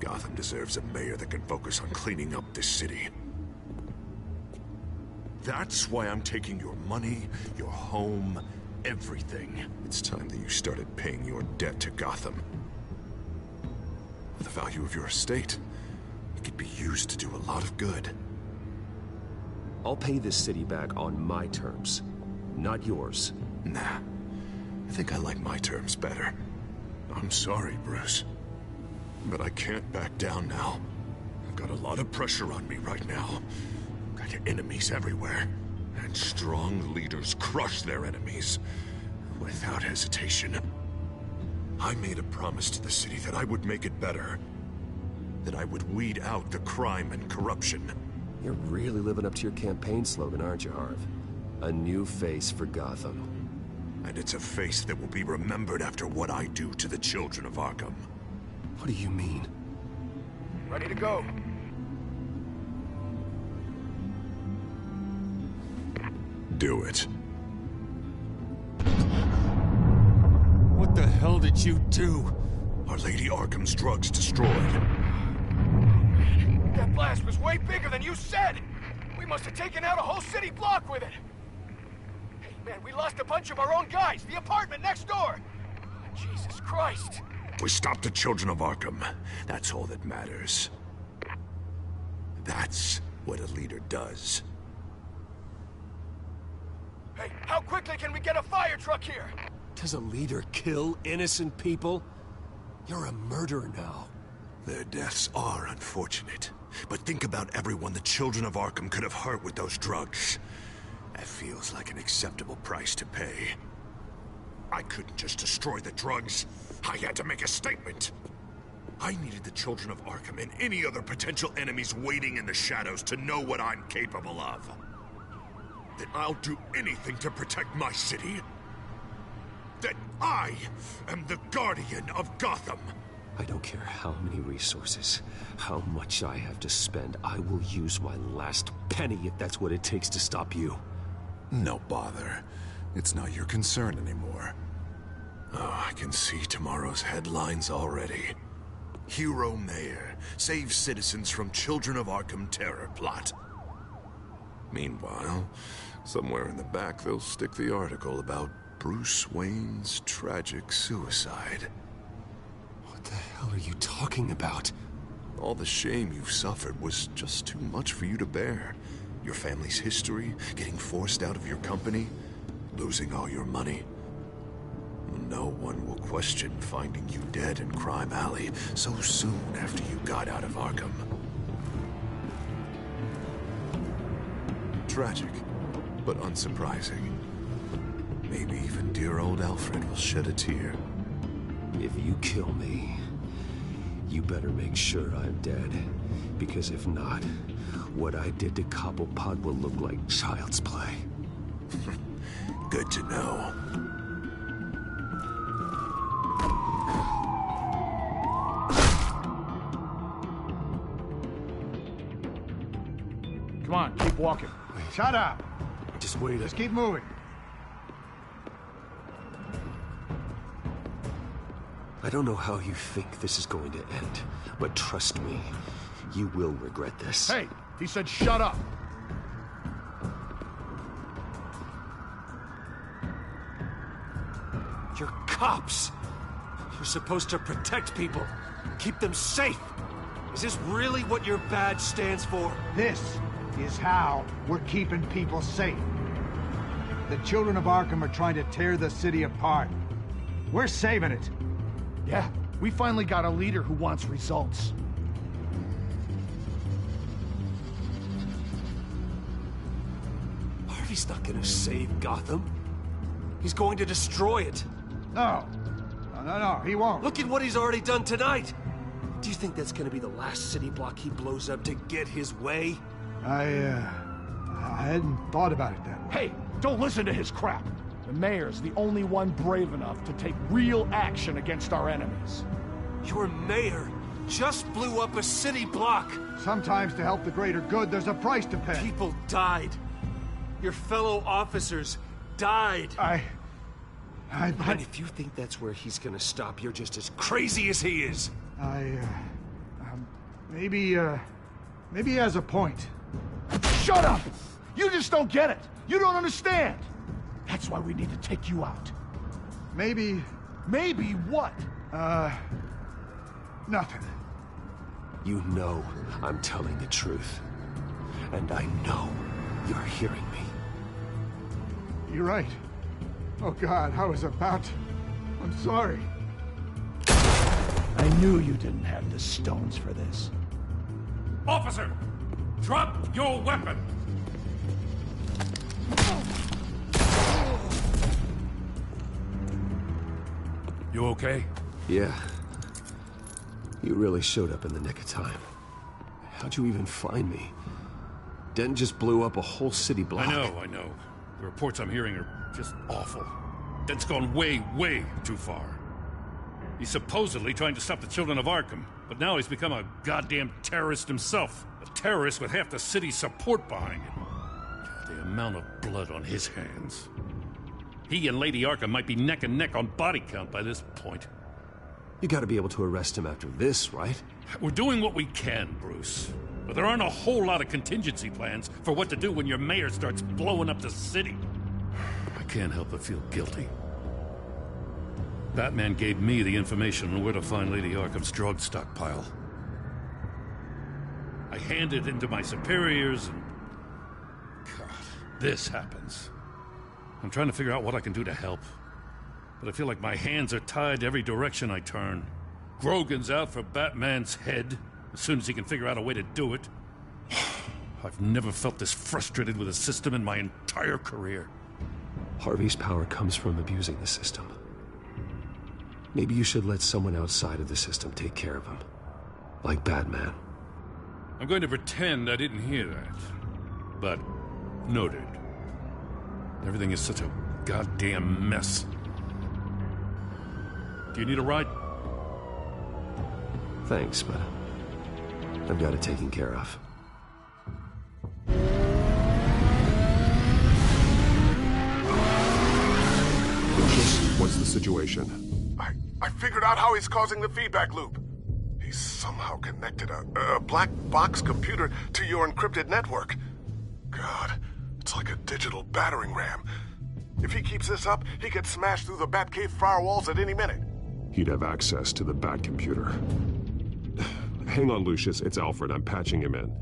Gotham deserves a mayor that can focus on cleaning up this city. That's why I'm taking your money, your home, everything. It's time that you started paying your debt to Gotham. For the value of your estate, it could be used to do a lot of good. I'll pay this city back on my terms, not yours. Nah, I think I like my terms better. I'm sorry, Bruce, but I can't back down now. I've got a lot of pressure on me right now. Got enemies everywhere, and strong leaders crush their enemies without hesitation. I made a promise to the city that I would make it better, that I would weed out the crime and corruption. You're really living up to your campaign slogan, aren't you, Harv? A new face for Gotham. And it's a face that will be remembered after what I do to the children of Arkham. What do you mean? Ready to go. Do it. What the hell did you do? Our Lady Arkham's drugs destroyed. That blast was way bigger than you said! We must have taken out a whole city block with it! Hey, man, we lost a bunch of our own guys! The apartment next door! Jesus Christ! We stopped the children of Arkham. That's all that matters. That's what a leader does. Hey, how quickly can we get a fire truck here? Does a leader kill innocent people? You're a murderer now. Their deaths are unfortunate. But think about everyone the children of Arkham could have hurt with those drugs. That feels like an acceptable price to pay. I couldn't just destroy the drugs. I had to make a statement. I needed the children of Arkham and any other potential enemies waiting in the shadows to know what I'm capable of. That I'll do anything to protect my city. That I am the guardian of Gotham. I don't care how many resources, how much I have to spend. I will use my last penny if that's what it takes to stop you. No bother. It's not your concern anymore. Oh, I can see tomorrow's headlines already. Hero Mayor saves citizens from Children of Arkham terror plot. Meanwhile, somewhere in the back they'll stick the article about Bruce Wayne's tragic suicide. What the hell are you talking about? All the shame you've suffered was just too much for you to bear. Your family's history, getting forced out of your company, losing all your money. No one will question finding you dead in Crime Alley so soon after you got out of Arkham. Tragic, but unsurprising. Maybe even dear old Alfred will shed a tear. If you kill me, you better make sure I'm dead. Because if not, what I did to Cobblepot will look like child's play. Good to know. Come on, keep walking. Shut up! Just wait. Just keep moving. I don't know how you think this is going to end, but trust me, you will regret this. Hey, he said shut up. You're cops. You're supposed to protect people, keep them safe. Is this really what your badge stands for? This is how we're keeping people safe. The children of Arkham are trying to tear the city apart. We're saving it. Yeah, we finally got a leader who wants results. Harvey's not gonna save Gotham. He's going to destroy it. No, he won't. Look at what he's already done tonight. Do you think that's gonna be the last city block he blows up to get his way? I hadn't thought about it that way. Hey, don't listen to his crap. The mayor's the only one brave enough to take real action against our enemies. Your mayor just blew up a city block. Sometimes to help the greater good, there's a price to pay. People died. Your fellow officers died. And if you think that's where he's gonna stop, you're just as crazy as he is. Maybe he has a point. Shut up! You just don't get it. You don't understand. That's why we need to take you out. Maybe what? Nothing. You know I'm telling the truth. And I know you're hearing me. You're right. Oh God, I was about to... I'm sorry. I knew you didn't have the stones for this. Officer! Drop your weapon! You okay? Yeah. You really showed up in the nick of time. How'd you even find me? Dent just blew up a whole city block. I know. The reports I'm hearing are just awful. Dent's gone way, way too far. He's supposedly trying to stop the children of Arkham, but now he's become a goddamn terrorist himself. A terrorist with half the city's support behind him. The amount of blood on his hands. He and Lady Arkham might be neck and neck on body count by this point. You gotta be able to arrest him after this, right? We're doing what we can, Bruce. But there aren't a whole lot of contingency plans for what to do when your mayor starts blowing up the city. I can't help but feel guilty. Batman gave me the information on where to find Lady Arkham's drug stockpile. I handed it to my superiors and... God, this happens. I'm trying to figure out what I can do to help. But I feel like my hands are tied every direction I turn. Grogan's out for Batman's head as soon as he can figure out a way to do it. I've never felt this frustrated with a system in my entire career. Harvey's power comes from abusing the system. Maybe you should let someone outside of the system take care of him. Like Batman. I'm going to pretend I didn't hear that. But, noted. Everything is such a goddamn mess. Do you need a ride? Thanks, but I've got it taken care of. Lucius, what's the situation? I figured out how he's causing the feedback loop. He's somehow connected a black box computer to your encrypted network. God, it's like a digital battering ram. If he keeps this up, he could smash through the Batcave firewalls at any minute. He'd have access to the Bat computer. Hang on, Lucius. It's Alfred. I'm patching him in.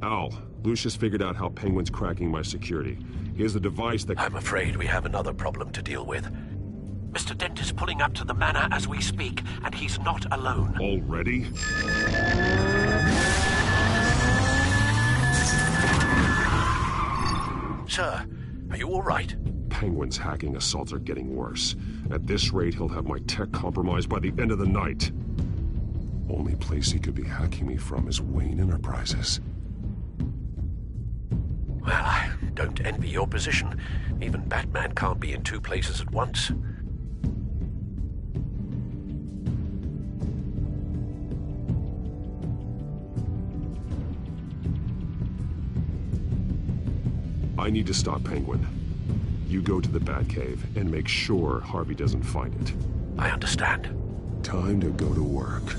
Al, Lucius figured out how Penguin's cracking my security. He has a device that... I'm afraid we have another problem to deal with. Mr. Dent is pulling up to the manor as we speak, and he's not alone. Already? Sir, are you all right? Penguin's hacking assaults are getting worse. At this rate, he'll have my tech compromised by the end of the night. Only place he could be hacking me from is Wayne Enterprises. Well, I don't envy your position. Even Batman can't be in two places at once. I need to stop Penguin. You go to the Batcave and make sure Harvey doesn't find it. I understand. Time to go to work.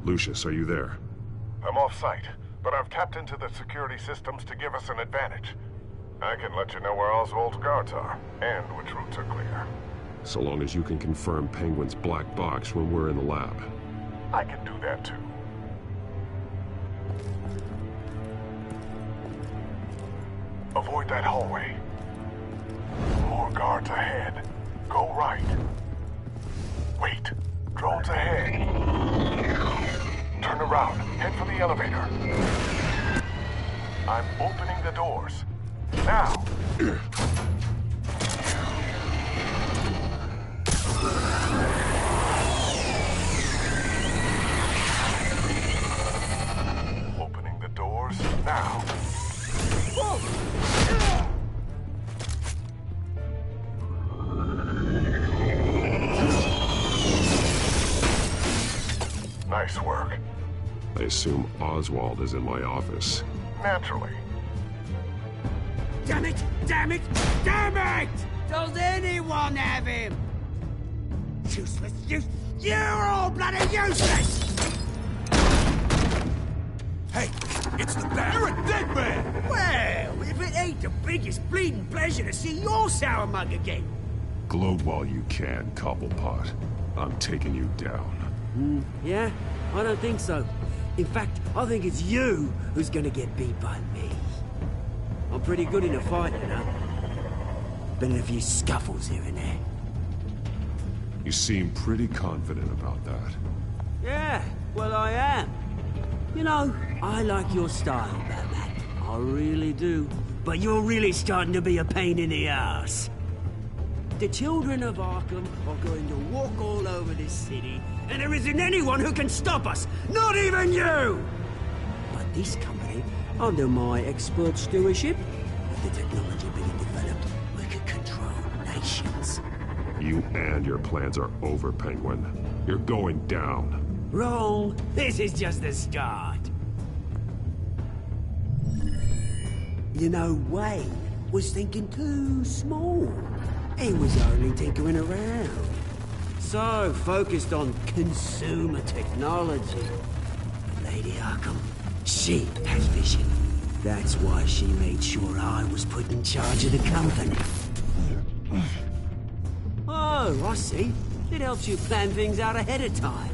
Lucius, are you there? I'm off-site, but I've tapped into the security systems to give us an advantage. I can let you know where Oswald's guards are, and which routes are clear. So long as you can confirm Penguin's black box when we're in the lab. I can do that too. Avoid that hallway. More guards ahead. Go right. Wait. Drones ahead. Turn around. Head for the elevator. I'm opening the doors. Now. Opening the doors now. Nice work. I assume Oswald is in my office. Naturally. Damn it! Damn it! Damn it! Does anyone have him? Useless! You're all bloody useless! Hey, it's the bat. You're a dead man! Well, if it ain't the biggest bleeding pleasure to see your sour mug again. Gloat while you can, Cobblepot. I'm taking you down. Yeah? I don't think so. In fact, I think it's you who's gonna get beat by me. I'm pretty good in a fight, you know. Been in a few scuffles here and there. You seem pretty confident about that. Yeah, well, I am. You know, I like your style, Batman. I really do. But you're really starting to be a pain in the ass. The children of Arkham are going to walk all over this city, and there isn't anyone who can stop us, not even you! But this company, under my expert stewardship, with the technology being developed, we could control nations. You and your plans are over, Penguin. You're going down. Wrong. This is just the start. You know, Wayne was thinking too small. He was only tinkering around. So focused on consumer technology. But Lady Arkham, she has vision. That's why she made sure I was put in charge of the company. Oh, I see. It helps you plan things out ahead of time.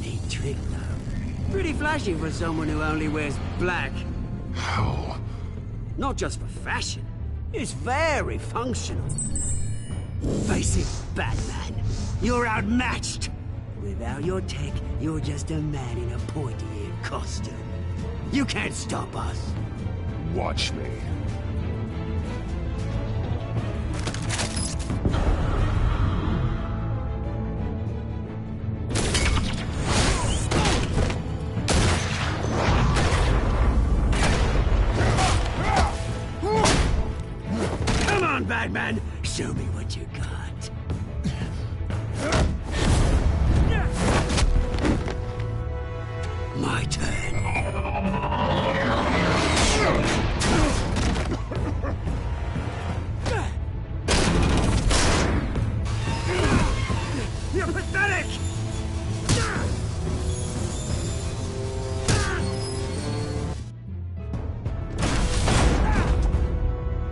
Neat trick, though. Pretty flashy for someone who only wears black. Hell. Not just for fashion. It's very functional. Face it, Batman. You're outmatched. Without your tech, you're just a man in a pointy-eared costume. You can't stop us. Watch me. Come on, Batman. Show me what you got. My turn. You're pathetic!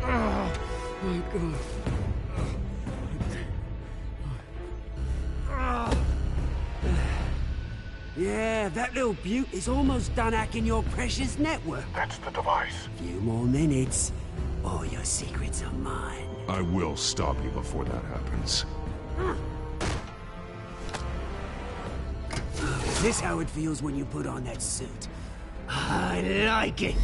Oh, my God. Yeah, that little beaut is almost done hacking your precious network. That's the device. Few more minutes. All your secrets are mine. I will stop you before that happens. Is this how it feels when you put on that suit? I like it.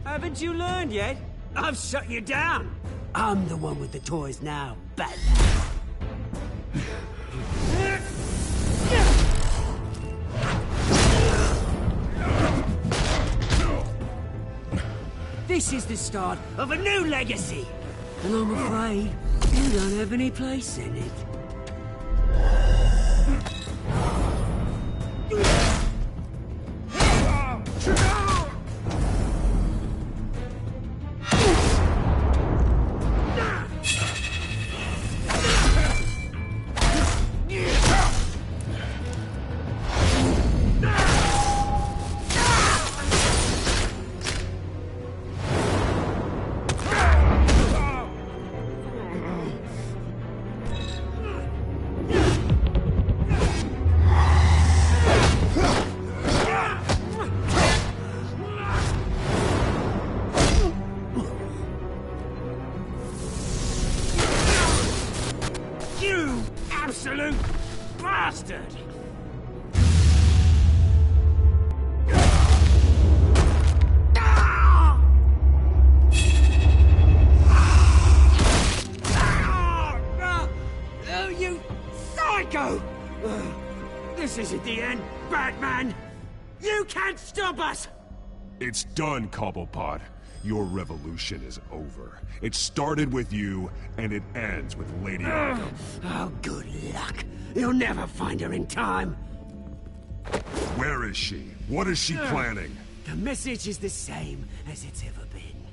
Haven't you learned yet? I've shut you down. I'm the one with the toys now, Batman. This is the start of a new legacy. And I'm afraid you don't have any place in it. You absolute bastard! Oh, you psycho! This isn't the end, Batman! You can't stop us! It's done, Cobblepot. Your revolution is over. It started with you, and it ends with Lady Arkham. Oh, good luck. You'll never find her in time. Where is she? What is she planning? The message is the same as it's ever been.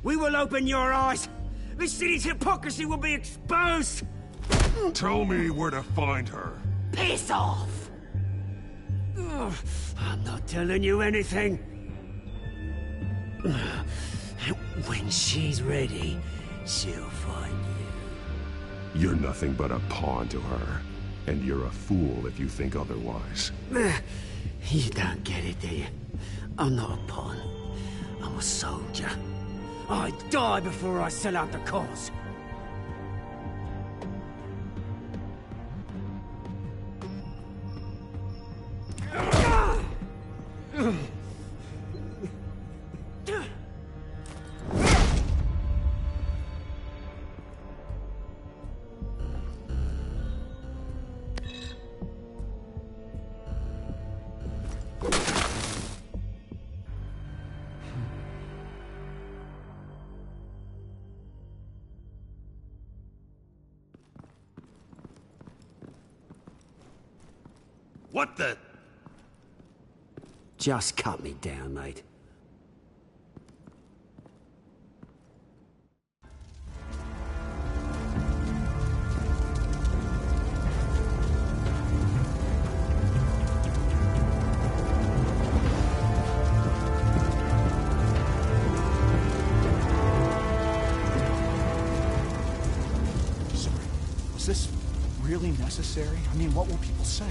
We will open your eyes. The city's hypocrisy will be exposed. Tell me where to find her. Piss off! Ugh, I'm not telling you anything. When she's ready, she'll find you. You're nothing but a pawn to her. And you're a fool if you think otherwise. You don't get it, do you? I'm not a pawn. I'm a soldier. I die before I sell out the cause. What the? Just cut me down, mate. Sorry, was this really necessary? I mean, what will people say?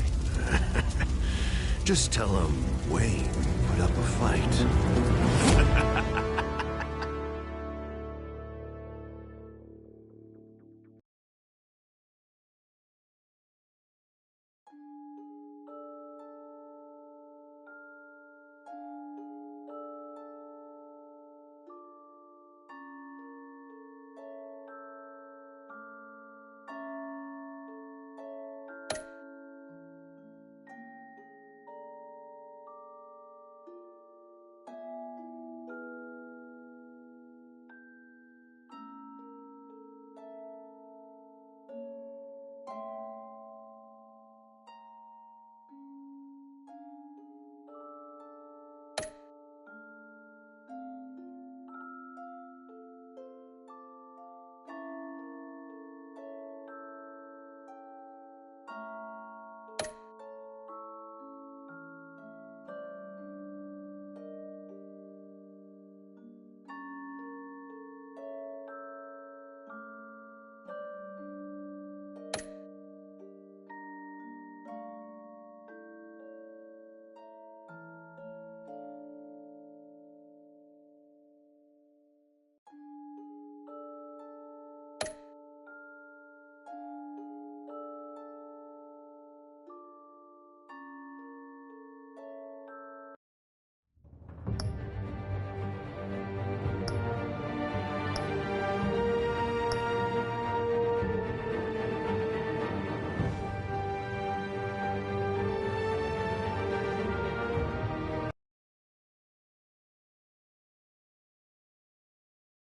Just tell them Wayne put up a fight.